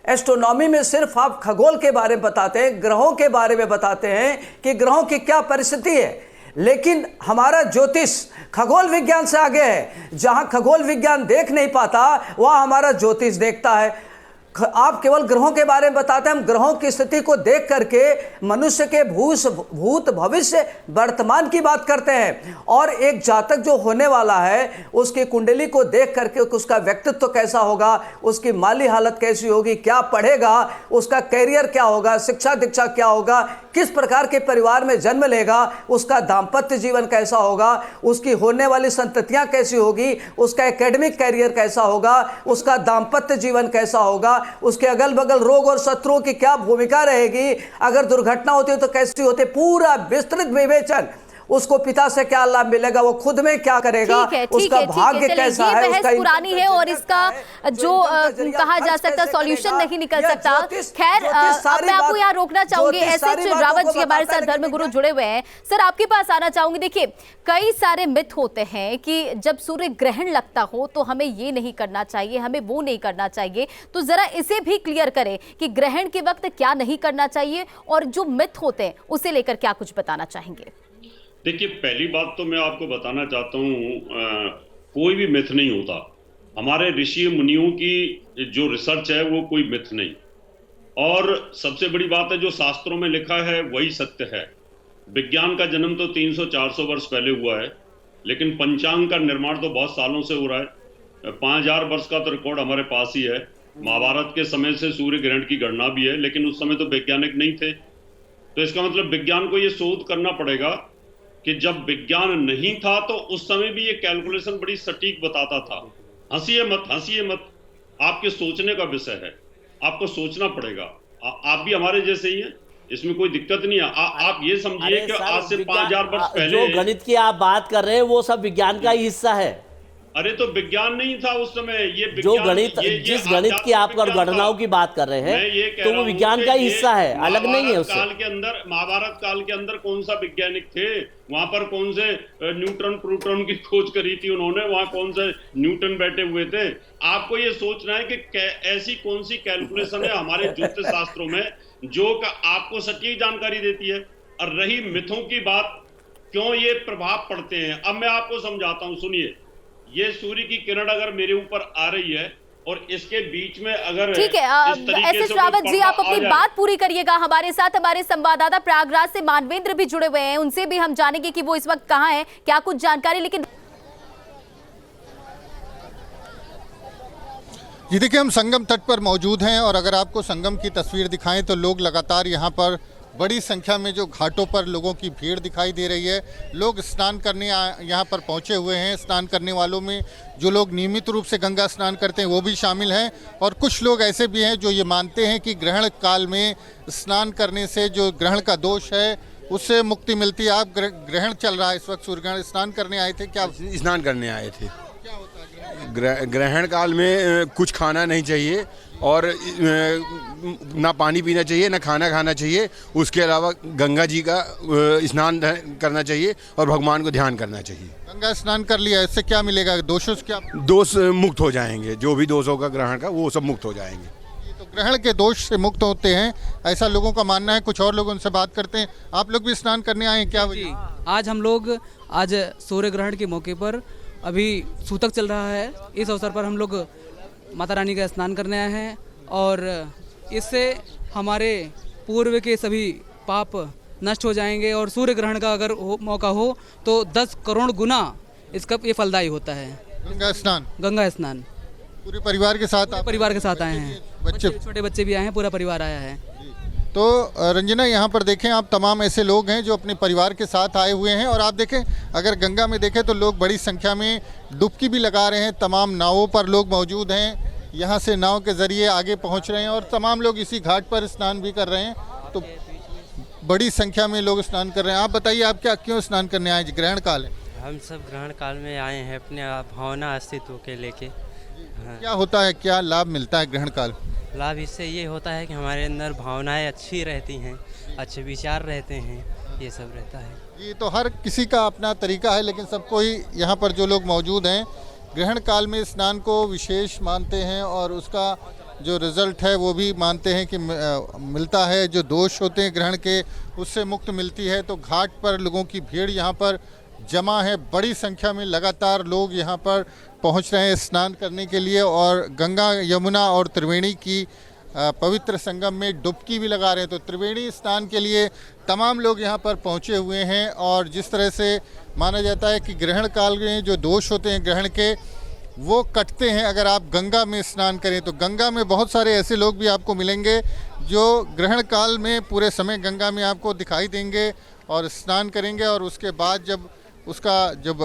Speaker 9: एस्ट्रोनॉमी में सिर्फ आप खगोल के बारे में बताते हैं, ग्रहों के बारे में बताते हैं कि ग्रहों की क्या परिस्थिति है, लेकिन हमारा ज्योतिष खगोल विज्ञान से आगे है। जहां खगोल विज्ञान देख नहीं पाता वहां हमारा ज्योतिष देखता है। आप केवल ग्रहों के बारे में बताते हैं, हम ग्रहों की स्थिति को देख करके मनुष्य के भूत भविष्य वर्तमान की बात करते हैं, और एक जातक जो होने वाला है उसकी कुंडली को देख करके उसका व्यक्तित्व कैसा होगा, उसकी माली हालत कैसी होगी, क्या पढ़ेगा, उसका कैरियर क्या होगा, शिक्षा दीक्षा क्या होगा, किस प्रकार के परिवार में जन्म लेगा, उसका दाम्पत्य जीवन कैसा होगा, उसकी होने वाली संततियां कैसी होगी, उसका एकेडमिक कैरियर कैसा होगा, उसका दाम्पत्य जीवन कैसा होगा, उसके अगल बगल रोग और शत्रुओं की क्या भूमिका रहेगी, अगर दुर्घटना होती है तो कैसी होती है, पूरा विस्तृत विवेचन, उसको पिता से क्या लाभ मिलेगा, वो खुद में क्या करेगा, उसका भाग्य कैसा है, उसका
Speaker 1: पुरानी है और इसका जो कहा जा सकता सॉल्यूशन नहीं निकल सकता। खैर, मैं आपको यहाँ रोकना चाहूंगी। एसएच रावत जी हमारे साथ धर्मगुरु जुड़े हुए हैं। सर, आपके पास आना चाहूंगी। देखिए, कई सारे मिथ होते हैं कि जब सूर्य ग्रहण लगता हो तो हमें ये नहीं करना चाहिए, हमें वो नहीं करना चाहिए, तो जरा इसे भी क्लियर करें कि ग्रहण के वक्त क्या नहीं करना चाहिए, और जो मिथ होते हैं उसे लेकर क्या कुछ बताना चाहेंगे?
Speaker 7: देखिए, पहली बात तो मैं आपको बताना चाहता हूँ, कोई भी मिथ नहीं होता। हमारे ऋषि मुनियों की जो रिसर्च है वो कोई मिथ नहीं, और सबसे बड़ी बात है जो शास्त्रों में लिखा है वही सत्य है। विज्ञान का जन्म तो 300-400 वर्ष पहले हुआ है, लेकिन पंचांग का निर्माण तो बहुत सालों से हो रहा है। 5000 वर्ष का तो रिकॉर्ड हमारे पास ही है। महाभारत के समय से सूर्य ग्रहण की गणना भी है, लेकिन उस समय तो वैज्ञानिक नहीं थे। तो इसका मतलब विज्ञान को ये शोध करना पड़ेगा कि जब विज्ञान नहीं था तो उस समय भी ये कैलकुलेशन बड़ी सटीक बताता था। हंसिए मत, आपके सोचने का विषय है, आपको सोचना पड़ेगा। आप भी हमारे जैसे ही हैं, इसमें कोई दिक्कत नहीं है। आप ये समझिए कि आज से 5000 वर्ष पहले
Speaker 8: जो गणित की आप बात कर रहे हैं वो सब विज्ञान का ही हिस्सा है।
Speaker 7: अरे तो विज्ञान नहीं था उस समय, ये
Speaker 8: जो गणित, जिस गणित की आप गणनाओं की बात कर रहे हैं तो वो विज्ञान का ही हिस्सा है, अलग नहीं है उससे।
Speaker 7: काल के अंदर, महाभारत काल के अंदर कौन सा वैज्ञानिक थे? वहां पर कौन से न्यूटन प्रोटॉन की खोज करी थी उन्होंने? वहां कौन से न्यूटन बैठे हुए थे? आपको ये सोचना है कि ऐसी कौन सी कैलकुलेशन है हमारे ज्योतिष शास्त्रों में जो आपको सटीक जानकारी देती है। और रही मिथों की बात, क्यों ये प्रभाव पड़ते हैं, अब मैं आपको समझाता हूं। सुनिए, ये सूर्य की किरण अगर मेरे ऊपर आ रही है और इसके बीच में अगर
Speaker 1: ठीक है,
Speaker 7: इस तरीके
Speaker 1: एस
Speaker 7: से
Speaker 1: रावत
Speaker 7: कोई
Speaker 1: जी, आप
Speaker 7: पर्दा आ
Speaker 1: अपनी
Speaker 7: जाए-
Speaker 1: बात पूरी करिएगा। हमारे साथ हमारे संवाददाता प्रयागराज से मानवेंद्र भी जुड़े हुए हैं, उनसे भी हम जानेंगे कि वो इस वक्त कहाँ हैं, क्या कुछ जानकारी। लेकिन
Speaker 4: जी देखिए, हम संगम तट पर मौजूद हैं और अगर आपको संगम की तस्वीर दिखाएं तो लोग लगातार यहाँ पर बड़ी संख्या में जो घाटों पर लोगों की भीड़ दिखाई दे रही है। लोग स्नान करने यहाँ पर पहुँचे हुए हैं। स्नान करने वालों में जो लोग नियमित रूप से गंगा स्नान करते हैं वो भी शामिल हैं और कुछ लोग ऐसे भी हैं जो ये मानते हैं कि ग्रहण काल में स्नान करने से जो ग्रहण का दोष है उससे मुक्ति मिलती है। आप ग्रहण चल रहा है इस वक्त, सूर्य ग्रहण, स्नान करने आए थे क्या?
Speaker 10: स्नान करने आए थे। ग्रहण काल में कुछ खाना नहीं चाहिए और ना पानी पीना चाहिए, ना खाना खाना चाहिए। उसके अलावा गंगा जी का स्नान करना चाहिए और भगवान को ध्यान करना चाहिए।
Speaker 4: गंगा स्नान कर लिया, इससे क्या मिलेगा? दोषों से क्या?
Speaker 10: दोष मुक्त हो जाएंगे, जो भी दोष होगा ग्रहण का वो सब मुक्त हो जाएंगे।
Speaker 4: तो ग्रहण के दोष से मुक्त होते हैं, ऐसा लोगों का मानना है। कुछ और लोग उनसे बात करते हैं। आप लोग भी स्नान करने आए हैं क्या?
Speaker 11: आज हम लोग सूर्य ग्रहण के मौके पर अभी सूतक चल रहा है, इस अवसर पर हम लोग माता रानी का स्नान करने आए हैं और इससे हमारे पूर्व के सभी पाप नष्ट हो जाएंगे और सूर्य ग्रहण का अगर मौका हो तो 10 करोड़ गुना इसका ये फलदायी होता है। गंगा स्नान
Speaker 4: पूरे परिवार के साथ?
Speaker 11: परिवार के साथ आए हैं, बच्चे छोटे बच्चे भी आए हैं, पूरा परिवार आया है।
Speaker 4: तो रंजना, यहाँ पर देखें आप, तमाम ऐसे लोग हैं जो अपने परिवार के साथ आए हुए हैं और आप देखें अगर गंगा में देखें तो लोग बड़ी संख्या में डुबकी भी लगा रहे हैं। तमाम नावों पर लोग मौजूद हैं, यहाँ से नाव के ज़रिए आगे पहुँच रहे हैं और तमाम लोग इसी घाट पर स्नान भी कर रहे हैं। तो बड़ी संख्या में लोग स्नान कर रहे हैं। आप बताइए, आप क्यों स्नान करने आए? ग्रहण काल है।
Speaker 12: हम सब ग्रहण काल में आए हैं अपने भावना अस्तित्व के लेके। हाँ।
Speaker 4: क्या होता है, क्या लाभ मिलता है ग्रहण काल?
Speaker 12: लाभ इससे ये होता है कि हमारे अंदर भावनाएं अच्छी रहती हैं, अच्छे विचार रहते हैं, ये सब रहता है।
Speaker 4: ये तो हर किसी का अपना तरीका है, लेकिन सबको ही यहाँ पर जो लोग मौजूद हैं ग्रहण काल में स्नान को विशेष मानते हैं और उसका जो रिज़ल्ट है वो भी मानते हैं कि मिलता है। जो दोष होते हैं ग्रहण के उससे मुक्त मिलती है। तो घाट पर लोगों की भीड़ यहाँ पर जमा है, बड़ी संख्या में लगातार लोग यहाँ पर पहुँच रहे हैं स्नान करने के लिए और गंगा, यमुना और त्रिवेणी की पवित्र संगम में डुबकी भी लगा रहे हैं। तो त्रिवेणी स्नान के लिए तमाम लोग यहाँ पर पहुँचे हुए हैं और जिस तरह से माना जाता है कि ग्रहण काल में जो दोष होते हैं ग्रहण के वो कटते हैं अगर आप गंगा में स्नान करें। तो गंगा में बहुत सारे ऐसे लोग भी आपको मिलेंगे जो ग्रहण काल में पूरे समय गंगा में आपको दिखाई देंगे और स्नान करेंगे और उसके बाद जब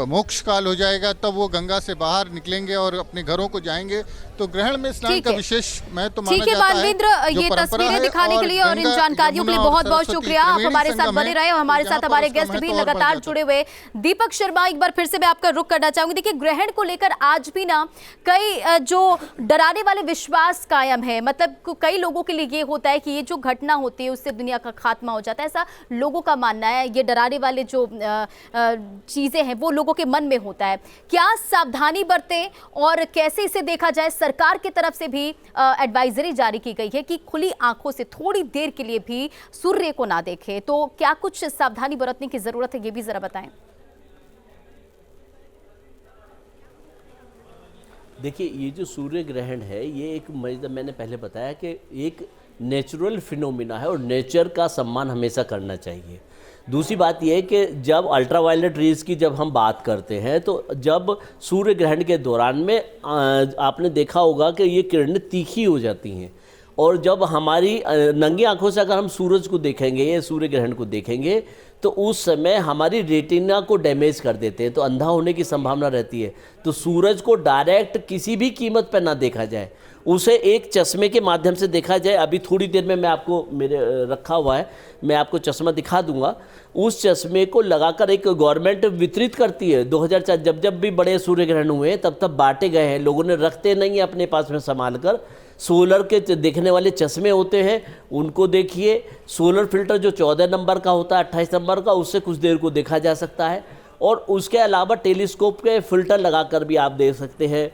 Speaker 4: मोक्ष काल हो जाएगा तब वो गंगा से बाहर निकलेंगे और अपने घरों को जाएंगे। तो ग्रहण में स्नान का विशेष महत्व माना जाता है।
Speaker 1: ठीक है मानवेंद्र, ये तस्वीरें दिखाने के लिए और इन जानकारियों के लिए बहुत बहुत शुक्रिया। आप हमारे साथ बने रहे और हमारे साथ हमारे गेस्ट भी लगातार जुड़े हुए। दीपक शर्मा, एक बार फिर से मैं आपका रुख करना चाहूंगी। देखिए, ग्रहण को लेकर आज भी ना कई जो डराने वाले विश्वास कायम है। मतलब कई लोगों के लिए ये होता है कि ये जो घटना होती है उससे दुनिया का खात्मा हो जाता है, ऐसा लोगों का मानना है। ये डराने वाले जो चीजें हैं वो लोगों के मन में होता है। क्या सावधानी बरतें और कैसे इसे देखा जाए? सरकार की तरफ से भी एडवाइजरी जारी की गई है कि खुली आंखों से थोड़ी देर के लिए भी सूर्य को ना देखें। तो क्या कुछ सावधानी बरतने की जरूरत है, ये भी जरा बताएं।
Speaker 8: देखिए, ये जो सूर्य ग्रहण है ये एक, मैंने पहले बताया कि एक नेचुरल फिनोमिना है और नेचर का सम्मान हमेशा करना चाहिए। दूसरी बात यह है कि जब अल्ट्रावायलेट रेज की जब हम बात करते हैं तो जब सूर्य ग्रहण के दौरान में आपने देखा होगा कि ये किरणें तीखी हो जाती हैं और जब हमारी नंगी आंखों से अगर हम सूरज को देखेंगे या सूर्य ग्रहण को देखेंगे तो उस समय हमारी रेटिना को डैमेज कर देते हैं, तो अंधा होने की संभावना रहती है। तो सूरज को डायरेक्ट किसी भी कीमत पर ना देखा जाए, उसे एक चश्मे के माध्यम से देखा जाए। अभी थोड़ी देर में मैं आपको, मेरे रखा हुआ है, मैं आपको चश्मा दिखा दूंगा। उस चश्मे को लगाकर एक गवर्नमेंट वितरित करती है। 2004 जब भी बड़े सूर्य ग्रहण हुए तब बांटे गए हैं, लोगों ने रखते नहीं अपने पास में संभाल कर। सोलर के देखने वाले चश्मे होते हैं, उनको देखिए। सोलर फिल्टर जो 14 नंबर का होता है, 28 नंबर का, उससे कुछ देर को देखा जा सकता है। और उसके अलावा टेलीस्कोप के फिल्टर लगाकर भी आप देख सकते हैं।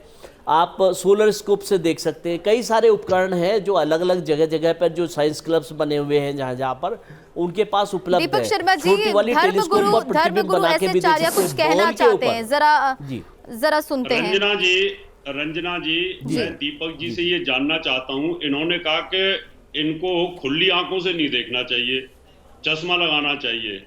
Speaker 8: आप सोलर स्कोप से देख सकते हैं। कई सारे उपकरण हैं जो अलग अलग जगह पर जो साइंस क्लब्स बने हुए हैं जहाँ पर उनके पास उपलब्ध है।
Speaker 1: दीपक शर्मा जी, धर्मगुरु एस आचार्य कुछ कहना चाहते हैं, जरा सुनते हैं।
Speaker 7: रंजना जी, रंजना जी, मैं दीपक जी से ये जानना चाहता हूँ, इन्होंने कहा कि इनको खुली आंखों से नहीं देखना चाहिए, चश्मा लगाना चाहिए।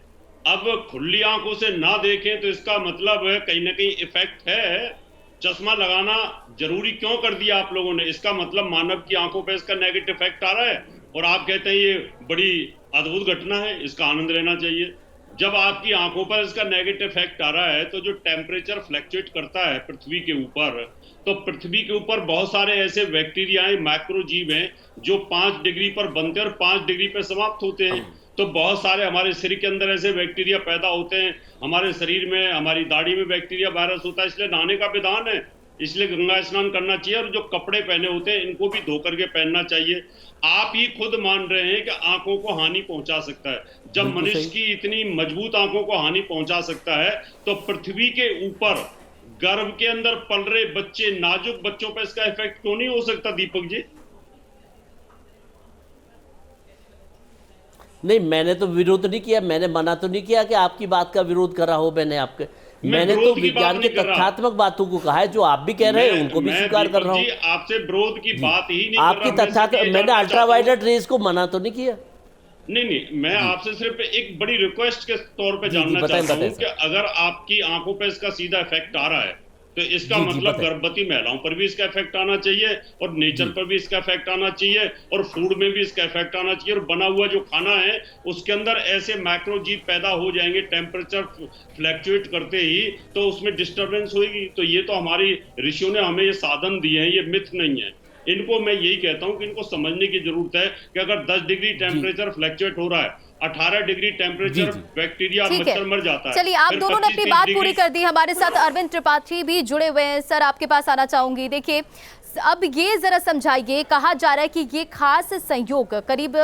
Speaker 7: अब खुली आंखों से ना देखें तो इसका मतलब कहीं ना कहीं इफेक्ट है। चश्मा लगाना जरूरी क्यों कर दिया आप लोगों ने? इसका मतलब मानव की आंखों पे इसका नेगेटिव इफेक्ट आ रहा है और आप कहते हैं ये बड़ी अद्भुत घटना है, इसका आनंद लेना चाहिए। जब आपकी आंखों पर इसका नेगेटिव इफेक्ट आ रहा है तो जो टेम्परेचर फ्लक्चुएट करता है पृथ्वी के ऊपर, तो पृथ्वी के ऊपर बहुत सारे ऐसे बैक्टीरिया हैं, मैक्रोजीव हैं जो 5 डिग्री पर बनते हैं और 5 डिग्री पर समाप्त होते हैं। तो बहुत सारे हमारे शरीर के अंदर ऐसे बैक्टीरिया पैदा होते हैं, हमारे शरीर में, हमारी दाढ़ी में बैक्टीरिया वायरस होता है, इसलिए नहाने का विधान है, इसलिए गंगा स्नान करना चाहिए और जो कपड़े पहने होते हैं इनको भी धो करके पहनना चाहिए। आप ही खुद मान रहे हैं कि आंखों को हानि पहुंचा सकता है। जब मनुष्य की इतनी मजबूत आंखों को हानि पहुंचा सकता है तो पृथ्वी के ऊपर गर्भ के अंदर पल रहे बच्चे, नाजुक बच्चों पर इसका इफेक्ट क्यों नहीं हो सकता दीपक जी?
Speaker 8: नहीं, मैंने तो विरोध नहीं किया, मैंने मना तो नहीं किया कि आपकी बात का विरोध करा हो। मैंने तो विज्ञान के तथ्यात्मक बातों को कहा है, जो आप भी कह रहे हैं उनको भी स्वीकार कर रहा हूँ।
Speaker 7: आपसे विरोध की बात ही नहीं
Speaker 8: आपकी तथ्यात्मक, मैंने अल्ट्रावायलेट रेज को मना तो नहीं किया।
Speaker 7: नहीं, मैं आपसे सिर्फ एक बड़ी रिक्वेस्ट के तौर पे जानना चाहता हूँ कि अगर आपकी आंखों पे इसका सीधा इफेक्ट आ रहा है तो इसका मतलब गर्भवती महिलाओं पर भी इसका इफेक्ट आना चाहिए और नेचर पर भी इसका इफेक्ट आना चाहिए और फूड में भी इसका इफेक्ट आना चाहिए। और बना हुआ जो खाना है उसके अंदर ऐसे मैक्रोजीव पैदा हो जाएंगे टेम्परेचर फ्लक्चुएट करते ही, तो उसमें डिस्टर्बेंस होगी। तो ये तो हमारी ऋषियों ने हमें ये साधन दिए हैं, ये मिथ नहीं है। इनको मैं यही कहता हूं कि इनको समझने की जरूरत है कि अगर 10 डिग्री टेम्परेचर फ्लक्चुएट हो रहा है, 18 डिग्री टेम्परेचर बैक्टीरिया मच्छर मर जाता है।
Speaker 1: चलिए, आप दोनों ने अपनी बात पूरी कर दी। हमारे साथ अरविंद त्रिपाठी भी जुड़े हुए हैं। सर, आपके पास आना चाहूंगी। देखिए, अब ये जरा समझाइए, कहा जा रहा है कि ये खास संयोग करीब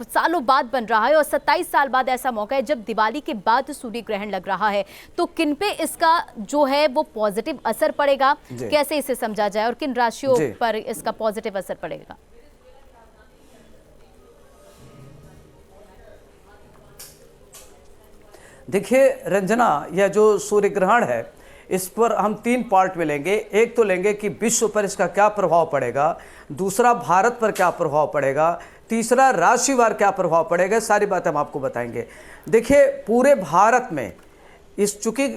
Speaker 1: सालों बाद बन रहा है और 27 साल बाद ऐसा मौका है जब दिवाली के बाद सूर्य ग्रहण लग रहा है, तो किन पे इसका जो है वो पॉजिटिव असर पड़ेगा, कैसे इसे समझा जाए और किन राशियों पर इसका पॉजिटिव असर पड़ेगा?
Speaker 9: देखिए रंजना, यह जो सूर्य ग्रहण है इस पर हम 3 पार्ट में लेंगे। एक तो लेंगे कि विश्व पर इसका क्या प्रभाव पड़ेगा, दूसरा भारत पर क्या प्रभाव पड़ेगा, तीसरा राशिवार क्या प्रभाव पड़ेगा। सारी बातें हम आपको बताएंगे। देखिए, पूरे भारत में इस चूंकि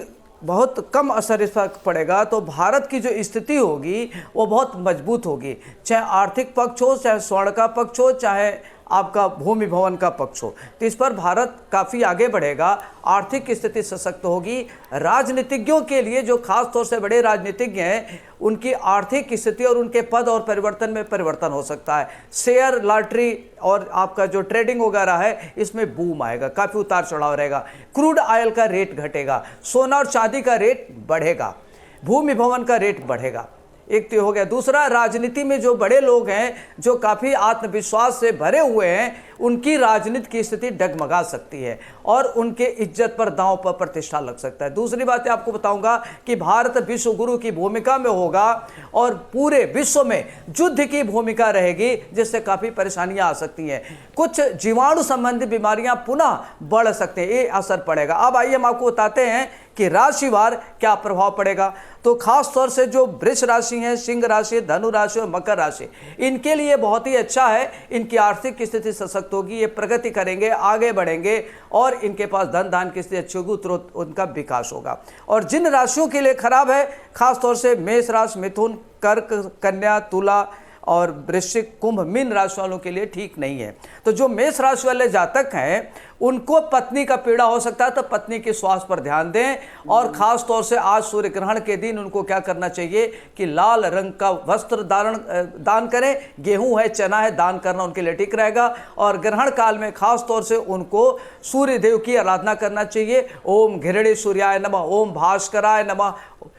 Speaker 9: बहुत कम असर इस पर पड़ेगा, तो भारत की जो स्थिति होगी वो बहुत मजबूत होगी, चाहे आर्थिक पक्ष हो, चाहे स्वर्ण का पक्ष हो, चाहे आपका भूमि भवन का पक्ष हो। तो इस पर भारत काफ़ी आगे बढ़ेगा, आर्थिक स्थिति सशक्त होगी। राजनीतिज्ञों के लिए, जो खास तौर से बड़े राजनीतिज्ञ हैं, उनकी आर्थिक स्थिति और उनके पद और परिवर्तन में परिवर्तन हो सकता है। शेयर, लॉटरी और आपका जो ट्रेडिंग वगैरह है, इसमें बूम आएगा, काफ़ी उतार चढ़ाव रहेगा। क्रूड ऑयल का रेट घटेगा, सोना और चांदी का रेट बढ़ेगा, भूमि भवन का रेट बढ़ेगा। एक तो हो गया। दूसरा, राजनीति में जो बड़े लोग हैं, जो काफ़ी आत्मविश्वास से भरे हुए हैं, उनकी राजनीति की स्थिति डगमगा सकती है और उनके इज्जत पर, दांव पर प्रतिष्ठा लग सकता है। दूसरी बात आपको बताऊंगा कि भारत विश्व गुरु की भूमिका में होगा और पूरे विश्व में युद्ध की भूमिका रहेगी, जिससे काफ़ी परेशानियां आ सकती हैं। कुछ जीवाणु संबंधी बीमारियां पुनः बढ़ सकते हैं, ये असर पड़ेगा। अब आइए हम आपको बताते हैं कि राशिवार क्या प्रभाव पड़ेगा। तो खास तौर से जो वृष राशि है, सिंह राशि, धनु राशि और मकर राशि, इनके लिए बहुत ही अच्छा है। इनकी आर्थिक स्थिति सशक्त होगी, ये प्रगति करेंगे, आगे बढ़ेंगे और इनके पास धन धान की स्थिति अच्छी होगी, तुरंत उनका विकास होगा। और जिन राशियों के लिए खराब है, खास तौर से मेष राशि, मिथुन, कर्क, कन्या, तुला और वृश्चिक, कुंभ, मीन राशि वालों के लिए ठीक नहीं है। तो जो मेष राशि वाले जातक हैं, उनको पत्नी का पीड़ा हो सकता है, तो पत्नी के स्वास्थ्य पर ध्यान दें। और खास तौर से आज सूर्य ग्रहण के दिन उनको क्या करना चाहिए कि लाल रंग का वस्त्र दान करें। गेहूं है, चना है, दान करना उनके लिए ठीक रहेगा। और ग्रहण काल में खास तौर से उनको सूर्य देव की आराधना करना चाहिए। ओम घृणे सूर्याय नमः, ओम भास्कराय नमः,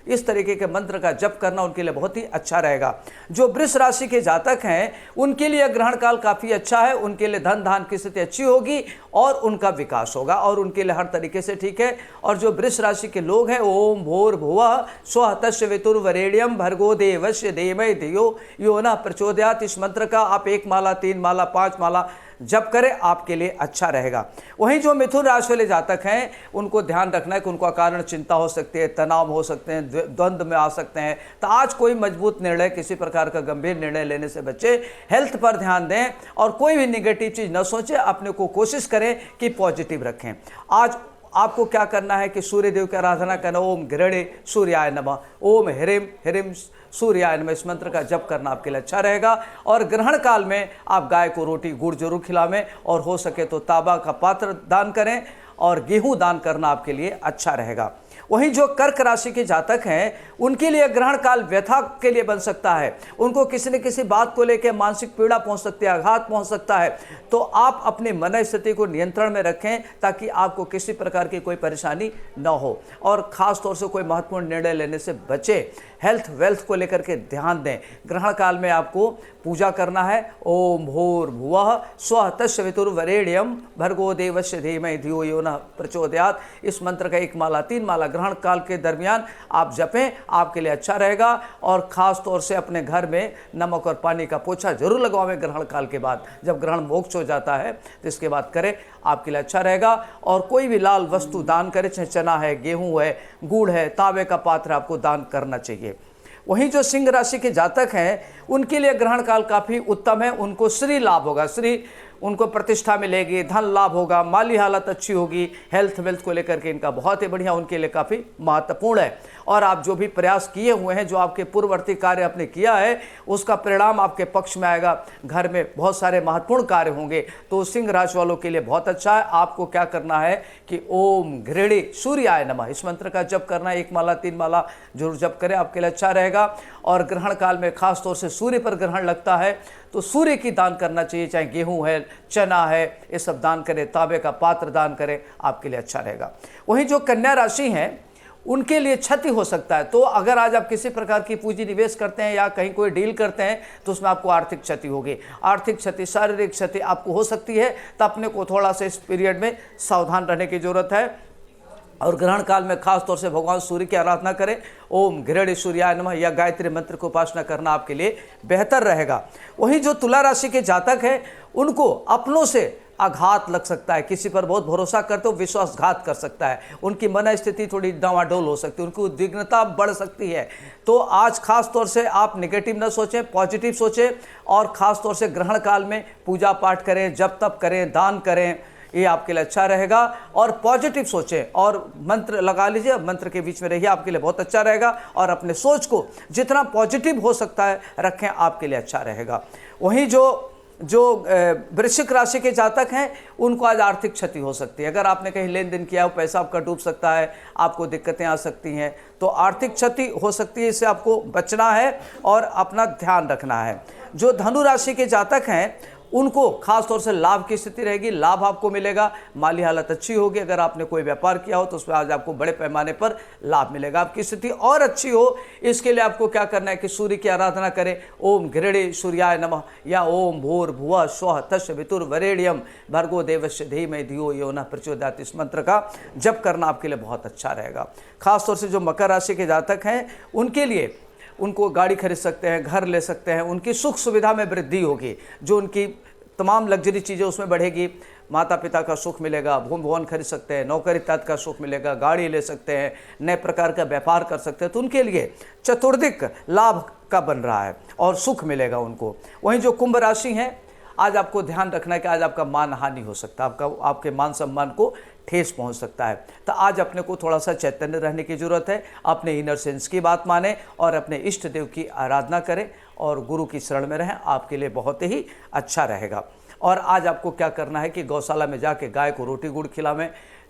Speaker 9: इस तरीके के मंत्र का जप करना उनके लिए बहुत ही अच्छा रहेगा। जो वृष राशि के जातक हैं, उनके लिए ग्रहण काल काफ़ी अच्छा है, उनके लिए धन धान की स्थिति अच्छी होगी और उनका विकास होगा और उनके लिए हर तरीके से ठीक है। और जो वृष राशि के लोग हैं, ओम भूर भुवः स्वः तस्य वितुर्वरेण्यं भर्गो देवस्य धीमहि धियो यो नः प्रचोदयात्, इस मंत्र का आप 1 माला, 3 माला, 5 माला जप करें, आपके लिए अच्छा रहेगा। वहीं जो मिथुन राशि वाले जातक हैं उनको ध्यान रखना है कि उनको कारण चिंता हो सकती है, तनाव हो सकते हैं, द्वंद्व में आ सकते हैं। तो आज कोई मजबूत निर्णय, किसी प्रकार का गंभीर निर्णय लेने से बचे, हेल्थ पर ध्यान दें और कोई भी निगेटिव चीज़ न सोचें, अपने को कोशिश करें कि पॉजिटिव रखें। आज आपको क्या करना है कि सूर्य देव की आराधना करना, ओम घृणे सूर्याय नमः, ओम ह्रीम ह्रीम सूर्याय नमः, इस मंत्र का जप करना आपके लिए अच्छा रहेगा। और ग्रहण काल में आप गाय को रोटी गुड़ जरूर खिलावें और हो सके तो तांबा का पात्र दान करें और गेहूं दान करना आपके लिए अच्छा रहेगा। वहीं जो कर्क राशि के जातक हैं उनके लिए ग्रहण काल व्यथा के लिए बन सकता है। उनको किसी न किसी बात को लेकर मानसिक पीड़ा पहुंच सकती है, आघात पहुंच सकता है। तो आप अपनी मन स्थिति को नियंत्रण में रखें ताकि आपको किसी प्रकार की कोई परेशानी न हो और ख़ास तौर से कोई महत्वपूर्ण निर्णय लेने से बचे। हेल्थ वेल्थ को लेकर के ध्यान दें। ग्रहण काल में आपको पूजा करना है, ओम भूर्भुवः स्वः तत्सवितुर्वरेण्यं भर्गो देवस्य धीमहि धियो यो नः प्रचोदयात्, इस मंत्र का 1 माला 3 माला ग्रहण काल के दरमियान आप जपें, आपके लिए अच्छा रहेगा। और ख़ास तौर से अपने घर में नमक और पानी का पोछा जरूर लगवाएं ग्रहण काल के बाद। जब ग्रहण मोक्ष हो जाता है तो इसके बाद करें, आपके लिए अच्छा रहेगा। और कोई भी लाल वस्तु दान करें, चाहे चना है, गेहूँ है, गुड़ है, तांबे का पात्र आपको दान करना चाहिए। वहीं जो सिंह राशि के जातक हैं उनके लिए ग्रहण काल काफ़ी उत्तम है। उनको श्री लाभ होगा, श्री उनको प्रतिष्ठा मिलेगी, धन लाभ होगा, माली हालत अच्छी होगी। हेल्थ वेल्थ को लेकर के इनका बहुत ही बढ़िया, उनके लिए काफ़ी महत्वपूर्ण है। और आप जो भी प्रयास किए हुए हैं, जो आपके पूर्ववर्ती कार्य आपने किया है, उसका परिणाम आपके पक्ष में आएगा। घर में बहुत सारे महत्वपूर्ण कार्य होंगे, तो सिंह राशि वालों के लिए बहुत अच्छा है। आपको क्या करना है कि ओम घृणे सूर्याय नमः, इस मंत्र का जप करना है, 1 माला 3 माला जरूर जप करें, आपके लिए अच्छा रहेगा। और ग्रहण काल में खास तौर से सूर्य पर ग्रहण लगता है तो सूर्य की दान करना चाहिए, चाहे गेहूं है, चना है, ये सब दान करें, तांबे का पात्र दान करें, आपके लिए अच्छा रहेगा। वहीं जो कन्या राशि हैं उनके लिए क्षति हो सकता है। तो अगर आज आप किसी प्रकार की पूंजी निवेश करते हैं या कहीं कोई डील करते हैं तो उसमें आपको आर्थिक क्षति होगी। आर्थिक क्षति, शारीरिक क्षति आपको हो सकती है, तो अपने को थोड़ा सा इस पीरियड में सावधान रहने की जरूरत है। और ग्रहण काल में खास तौर से भगवान सूर्य की आराधना करें, ओम घृणे सूर्याय नमः या गायत्री मंत्र की उपासना करना आपके लिए बेहतर रहेगा। वहीं जो तुला राशि के जातक हैं उनको अपनों से आघात लग सकता है, किसी पर बहुत भरोसा करते हो विश्वासघात कर सकता है, उनकी मन स्थिति थोड़ी डावाडोल हो सकती है, उनकी उद्विग्नता बढ़ सकती है। तो आज खास तौर से आप निगेटिव न सोचें, पॉजिटिव सोचें। और खास तौर से ग्रहण काल में पूजा पाठ करें, जप तप करें, दान करें, ये आपके लिए अच्छा रहेगा। और पॉजिटिव सोचें और मंत्र लगा लीजिए, मंत्र के बीच में रहिए, आपके लिए बहुत अच्छा रहेगा। और अपने सोच को जितना पॉजिटिव हो सकता है रखें, आपके लिए अच्छा रहेगा। वहीं जो वृश्चिक राशि के जातक हैं उनको आज आर्थिक क्षति हो सकती है। अगर आपने कहीं लेन देन किया हो, पैसा आपका डूब सकता है, आपको दिक्कतें आ सकती हैं, तो आर्थिक क्षति हो सकती है, इससे आपको बचना है और अपना ध्यान रखना है। जो धनु राशि के जातक हैं उनको खास तौर से लाभ की स्थिति रहेगी, लाभ आपको मिलेगा, माली हालत अच्छी होगी। अगर आपने कोई व्यापार किया हो तो उसमें आज आपको बड़े पैमाने पर लाभ मिलेगा, आपकी स्थिति और अच्छी हो। इसके लिए आपको क्या करना है कि सूर्य की आराधना करें, ओम घृणे सूर्याय नमः या ओम भूर्भुवः स्वः तत्सवितुर्वरेण्यं भर्गो देवस्य धीमहि धियो यो नः प्रचोदयात्, इस मंत्र का जप करना आपके लिए बहुत अच्छा रहेगा। खासतौर से जो मकर राशि के जातक हैं उनके लिए उनको गाड़ी खरीद सकते हैं, घर ले सकते हैं, उनकी सुख सुविधा में वृद्धि होगी, जो उनकी तमाम लग्जरी चीज़ें उसमें बढ़ेगी। माता पिता का सुख मिलेगा, भूमि भवन खरीद सकते हैं, नौकरी इत्यादि का सुख मिलेगा, गाड़ी ले सकते हैं, नए प्रकार का व्यापार कर सकते हैं। तो उनके लिए चतुर्दिक लाभ का बन रहा है और सुख मिलेगा उनको। वहीं जो कुंभ राशि हैं, आज आपको ध्यान रखना है कि आज आपका मान हानि हो सकता है, आपके मान सम्मान को ठेस पहुंच सकता है। तो आज अपने को थोड़ा सा चैतन्य रहने की जरूरत है, अपने इनर सेंस की बात माने और अपने इष्ट देव की आराधना करें और गुरु की शरण में रहें, आपके लिए बहुत ही अच्छा रहेगा। और आज आपको क्या करना है कि गौशाला में जाके गाय को रोटी गुड़ खिलावें,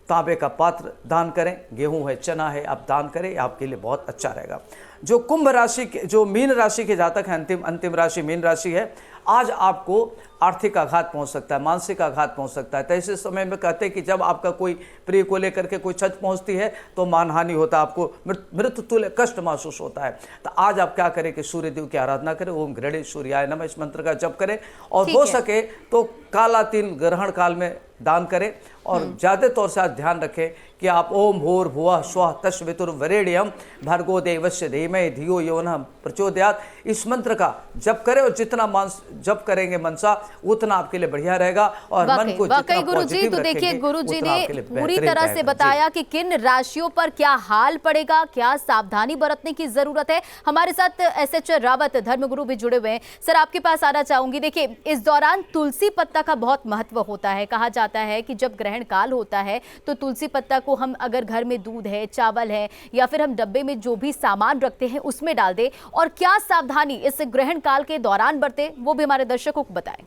Speaker 9: तांबे का पात्र दान करें, गेहूं है, चना है, आप दान करें, आपके लिए बहुत अच्छा रहेगा। जो कुंभ राशि के, जो मीन राशि के जातक हैं, अंतिम राशि मीन राशि है, आज आपको आर्थिक आघात पहुंच सकता है, मानसिक आघात पहुंच सकता है। तो ऐसे समय में कहते हैं कि जब आपका कोई प्रिय को लेकर के कोई क्षति पहुंचती है तो मानहानि होता है, आपको मृत्यु तुल्य कष्ट महसूस होता है। तो आज आप क्या करें कि सूर्य देव की आराधना करें, ओम घृणे सूर्याय नमः, इस मंत्र का जप करें और हो सके तो काला तिल ग्रहण काल में दान करें। और ज़्यादा तौर से आज ध्यान रखें कि आप ओम भूर्भुवः स्वः तत्सवितुर्वरेण्यं भर्गो देवस्य धीमहि धियो यो नः प्रचोदयात्, इस मंत्र का जप करें। और जितना जप करेंगे मनसा उतना आपके लिए बढ़िया रहेगा। और मन को
Speaker 1: वाकई गुरुजी, तो देखिए गुरुजी ने पूरी तरह से बताया कि किन राशियों पर क्या हाल पड़ेगा, क्या सावधानी बरतने की जरूरत है। हमारे साथ एसएच रावत धर्मगुरु भी जुड़े हुए हैं। सर, आपके पास आना चाहूंगी। देखिए, इस दौरान तुलसी पत्ता का बहुत महत्व होता है। कहा जाता है कि जब ग्रहण काल होता है तो तुलसी पत्ता को हम अगर घर में दूध है, चावल है या फिर हम डब्बे में जो भी सामान रखते हैं उसमें डाल दें, और क्या सावधानी इस ग्रहण काल के दौरान बरते वो भी हमारे दर्शकों को बताएं।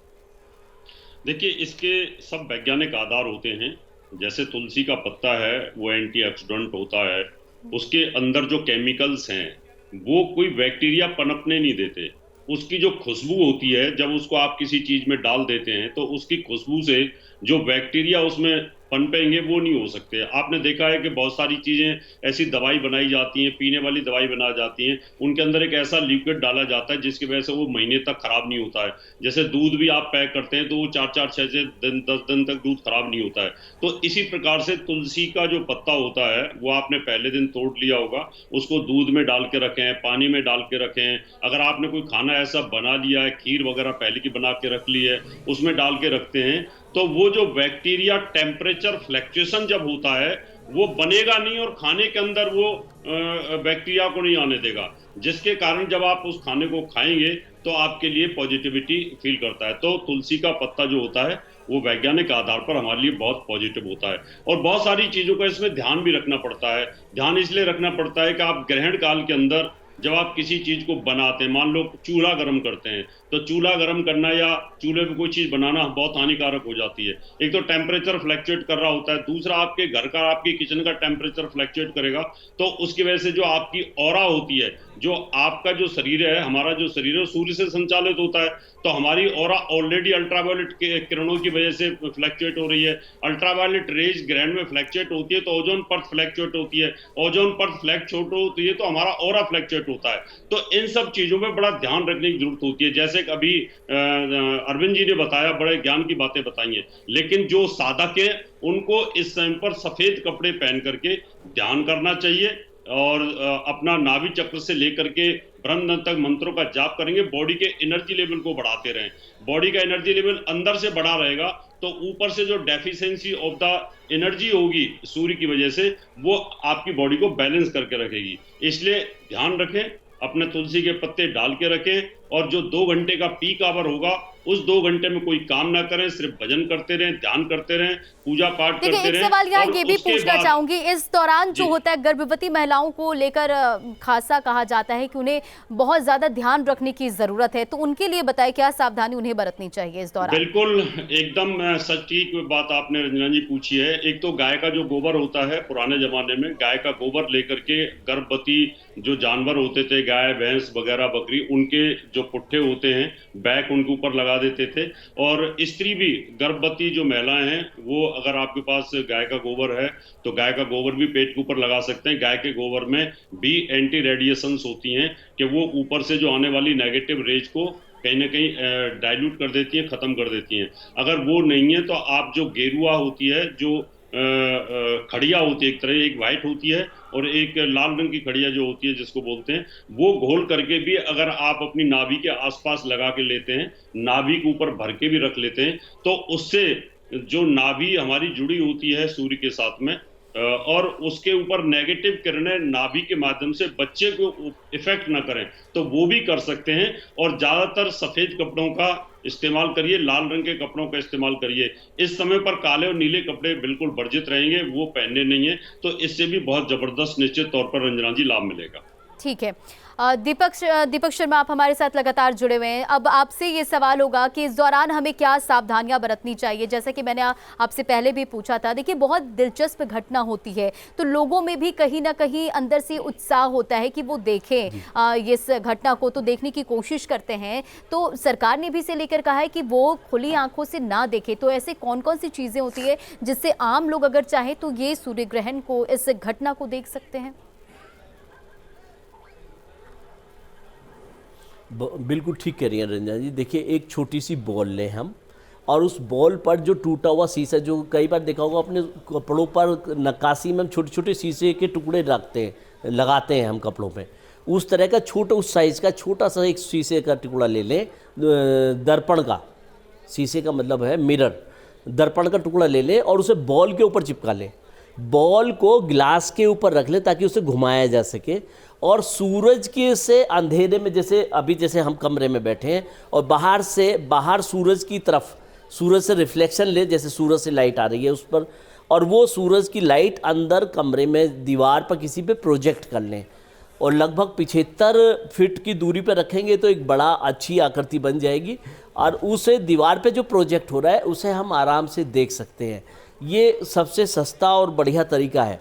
Speaker 7: देखिए, इसके सब वैज्ञानिक आधार होते हैं। जैसे तुलसी का पत्ता है वो एंटीऑक्सीडेंट होता है, उसके अंदर जो केमिकल्स हैं वो कोई बैक्टीरिया पनपने नहीं देते। उसकी जो खुशबू होती है, जब उसको आप किसी चीज में डाल देते हैं तो उसकी खुशबू से जो बैक्टीरिया उसमें पनपेंगे वो नहीं हो सकते। आपने देखा है कि बहुत सारी चीजें ऐसी दवाई बनाई जाती हैं, पीने वाली दवाई बना जाती हैं, उनके अंदर एक ऐसा लिक्विड डाला जाता है जिसकी वजह से वो महीने तक खराब नहीं होता है। जैसे दूध भी आप पैक करते हैं तो वो 4-4, 6-6 दिन, 10 दिन तक दूध खराब नहीं होता है। तो इसी प्रकार से तुलसी का जो पत्ता होता है वो आपने पहले दिन तोड़ लिया होगा, उसको दूध में डाल के रखें, पानी में डाल के रखें। अगर आपने कोई खाना ऐसा बना लिया है, खीर वगैरह पहले की बना के रख ली है, उसमें डाल के रखते हैं, तो वो जो बैक्टीरिया टेम्परेचर फ्लैक्चुएशन जब होता है वो बनेगा नहीं और खाने के अंदर वो बैक्टीरिया को नहीं आने देगा, जिसके कारण जब आप उस खाने को खाएंगे तो आपके लिए पॉजिटिविटी फील करता है। तो तुलसी का पत्ता जो होता है वो वैज्ञानिक आधार पर हमारे लिए बहुत पॉजिटिव होता है। और बहुत सारी चीजों का इसमें ध्यान भी रखना पड़ता है। ध्यान इसलिए रखना पड़ता है कि आप ग्रहण काल के अंदर जब आप किसी चीज को बनाते हैं, मान लो चूल्हा गर्म करते हैं, तो चूल्हा गर्म करना या चूल्हे पे कोई चीज बनाना बहुत हानिकारक हो जाती है। एक तो टेम्परेचर फ्लैक्चुएट कर रहा होता है, दूसरा आपके घर का, आपके किचन का टेम्परेचर फ्लैक्चुएट करेगा, तो उसकी वजह से जो आपकी ऑरा होती है, जो आपका जो शरीर है, हमारा जो शरीर है सूर्य से संचालित होता है, तो हमारी ऑरा ऑलरेडी अल्ट्रावायलेट किरणों की वजह से फ्लैक्चुएट हो रही है। अल्ट्रावायलेट रेज ग्रहण में फ्लैक्चुएट होती है तो ओजोन परत फ्लैक्चुएट होती है, ओजोन परत फ्लैक्चुएट होती है तो हमारा ऑरा फ्लैक्चुएट होता है। तो इन सब चीजों में बड़ा ध्यान रखने की जरूरत होती है। जैसे अभी अरविंद जी ने बताया, बड़े ज्ञान की बातें बताई हैं, लेकिन जो साधक है उनको इस समय पर सफेद कपड़े पहन करके ध्यान करना चाहिए और अपना नाभि चक्र से लेकर के ब्रह्म तक मंत्रों का जाप करेंगे। बॉडी के एनर्जी लेवल को बढ़ाते रहें। बॉडी का एनर्जी लेवल अंदर से बढ़ा रहेगा तो ऊपर से जो डेफिशिएंसी ऑफ द एनर्जी होगी सूर्य की वजह से, वो आपकी बॉडी को बैलेंस करके रखेगी। इसलिए ध्यान रखें, अपने तुलसी के पत्ते डाल के रखें, और जो 2 घंटे का पीक आवर होगा उस 2 घंटे में कोई काम ना करें, सिर्फ भजन करते रहें, ध्यान करते रहें, पूजा पाठ करते रहें।
Speaker 1: एक सवाल यहाँ ये भी पूछना चाहूंगी, इस दौरान जो होता है गर्भवती महिलाओं को लेकर खासा कहा जाता है कि उन्हें बहुत ज्यादा ध्यान रखने की जरूरत है, तो उनके लिए बताएं क्या सावधानी उन्हें बरतनी चाहिए इस दौरान।
Speaker 7: बिल्कुल एकदम सटीक बात आपने रंजना जी पूछी है। एक तो गाय का जो गोबर होता है, पुराने जमाने में गाय का गोबर लेकर के गर्भवती जो जानवर होते थे, गाय भैंस वगैरह बकरी, उनके जो पुट्ठे होते हैं बैक उनके ऊपर लगा देते थे। और स्त्री भी, गर्भवती जो महिलाएं हैं, वो अगर आपके पास गाय का गोबर है तो गाय का गोबर भी पेट के ऊपर लगा सकते हैं। गाय के गोबर में भी एंटी रेडिएशंस होती हैं कि वो ऊपर से जो आने वाली नेगेटिव रेज को कहीं ना कहीं डाइल्यूट कर देती हैं, खत्म कर देती हैं। अगर वो नहीं है तो आप जो गेरुआ होती है, जो खड़िया होती है, एक तरह एक वाइट होती है और एक लाल रंग की खड़िया जो होती है जिसको बोलते हैं, वो घोल करके भी अगर आप अपनी नाभि के आसपास लगा के लेते हैं, नाभि के ऊपर भर के भी रख लेते हैं, तो उससे जो नाभि हमारी जुड़ी होती है सूर्य के साथ में, और उसके ऊपर नेगेटिव किरणें नाभि के माध्यम से बच्चे को इफेक्ट ना करें, तो वो भी कर सकते हैं। और ज्यादातर सफेद कपड़ों का इस्तेमाल करिए, लाल रंग के कपड़ों का इस्तेमाल करिए। इस समय पर काले और नीले कपड़े बिल्कुल वर्जित रहेंगे, वो पहनने नहीं है, तो इससे भी बहुत जबरदस्त निश्चित तौर पर रंजना जी लाभ मिलेगा।
Speaker 1: ठीक है, दीपक शर्मा आप हमारे साथ लगातार जुड़े हुए हैं। अब आपसे ये सवाल होगा कि इस दौरान हमें क्या सावधानियां बरतनी चाहिए, जैसा कि मैंने आपसे पहले भी पूछा था। देखिए, बहुत दिलचस्प घटना होती है तो लोगों में भी कहीं ना कहीं अंदर से उत्साह होता है कि वो देखें इस घटना को, तो देखने की कोशिश करते हैं। तो सरकार ने भी इसे लेकर कहा है कि वो खुली आंखों से ना देखे, तो ऐसे कौन कौन सी चीजें होती है जिससे आम लोग अगर चाहे तो ये सूर्य ग्रहण को, इस घटना को देख सकते हैं?
Speaker 8: बिल्कुल ठीक कह रही हैं रंजना जी। देखिए, एक छोटी सी बॉल लें हम, और उस बॉल पर जो टूटा हुआ शीशा, जो कई बार देखा होगा अपने कपड़ों पर नक्काशी में हम छोटे छोटे शीशे के टुकड़े रखते हैं, लगाते हैं हम कपड़ों पे, उस तरह का छोटा, उस साइज़ का छोटा सा एक शीशे का टुकड़ा ले लें दर्पण का, शीशे का मतलब है मिरर, दर्पण का टुकड़ा ले लें और उसे बॉल के ऊपर चिपका लें। बॉल को ग्लास के ऊपर रख लें ताकि उसे घुमाया जा सके, और सूरज के से अंधेरे में, जैसे हम कमरे में बैठे हैं और बाहर सूरज की तरफ, सूरज से रिफ्लेक्शन ले, जैसे सूरज से लाइट आ रही है उस पर, और वो सूरज की लाइट अंदर कमरे में दीवार पर किसी पे प्रोजेक्ट कर लें और लगभग 75 फीट की दूरी पर रखेंगे तो एक बड़ा अच्छी आकृति बन जाएगी, और उसे दीवार पे जो प्रोजेक्ट हो रहा है उसे हम आराम से देख सकते हैं। ये सबसे सस्ता और बढ़िया तरीका है।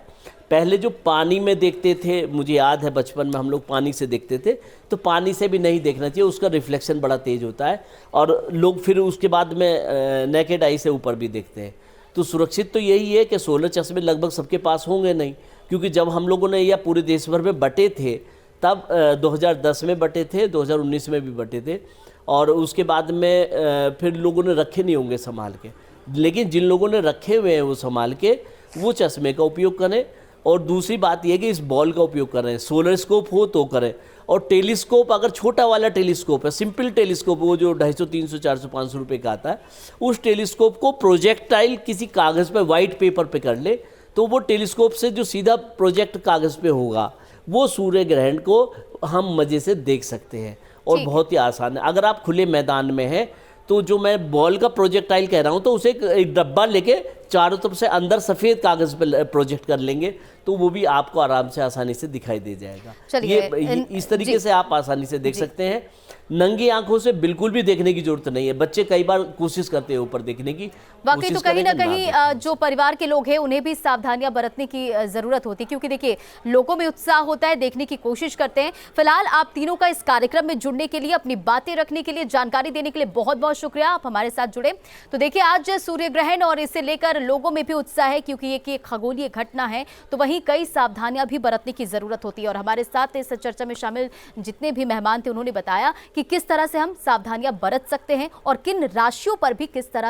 Speaker 8: पहले जो पानी में देखते थे, मुझे याद है बचपन में हम लोग पानी से देखते थे, तो पानी से भी नहीं देखना चाहिए, उसका रिफ्लेक्शन बड़ा तेज होता है और लोग फिर उसके बाद में नेकेड आई से ऊपर भी देखते हैं। तो सुरक्षित तो यही है कि सोलर चश्मे लगभग सबके पास होंगे नहीं, क्योंकि जब हम लोगों ने या पूरे देश भर में बटे थे तब 2010 में बटे थे, 2019 में भी बटे थे, और उसके बाद में फिर लोगों ने रखे नहीं होंगे संभाल के। लेकिन जिन लोगों ने रखे हुए हैं वो संभाल के वो चश्मे का उपयोग करें। और दूसरी बात यह कि इस बॉल का उपयोग करें, सोलर स्कोप हो तो करें, और टेलीस्कोप, अगर छोटा वाला टेलीस्कोप है, सिंपल टेलीस्कोप, वो जो 250, 300, 400, 500 रुपये का आता है, उस टेलीस्कोप को प्रोजेक्टाइल किसी कागज़ पे, वाइट पेपर पे कर ले, तो वो टेलीस्कोप से जो सीधा प्रोजेक्ट कागज़ पे होगा वो सूर्य ग्रहण को हम मज़े से देख सकते हैं, और बहुत ही आसान है। अगर आप खुले मैदान में हैं तो जो मैं बॉल का प्रोजेक्टाइल कह रहा हूँ, तो उसे एक डब्बा लेके चारों तरफ से अंदर सफ़ेद कागज़ पे प्रोजेक्ट कर लेंगे तो वो भी आपको आराम से आसानी से दिखाई दे जाएगा। ये इस तरीके से आप आसानी से देख सकते हैं। नंगी आंखों से बिल्कुल भी देखने की जरूरत नहीं है। बच्चे कई बार कोशिश करते हैं ऊपर देखने की,
Speaker 1: वाकई तो कहीं ना कहीं जो परिवार के लोग हैं उन्हें भी सावधानियां बरतने की जरूरत होती है, क्योंकि देखिए लोगों में उत्साह होता है, देखने की कोशिश करते हैं। फिलहाल आप तीनों का इस कार्यक्रम में जुड़ने के लिए, अपनी बातें रखने के लिए, जानकारी देने के लिए बहुत बहुत शुक्रिया, आप हमारे साथ जुड़े। तो देखिए आज सूर्य ग्रहण और इसे लेकर लोगों में भी उत्साह है, क्योंकि ये एक खगोलीय घटना है, तो वहीं कई सावधानियां भी बरतने की जरूरत होती है। और हमारे साथ इस चर्चा में शामिल जितने भी मेहमान थे उन्होंने बताया कि किस तरह से हम सावधानियां बरत सकते हैं और किन राशियों पर भी किस तरह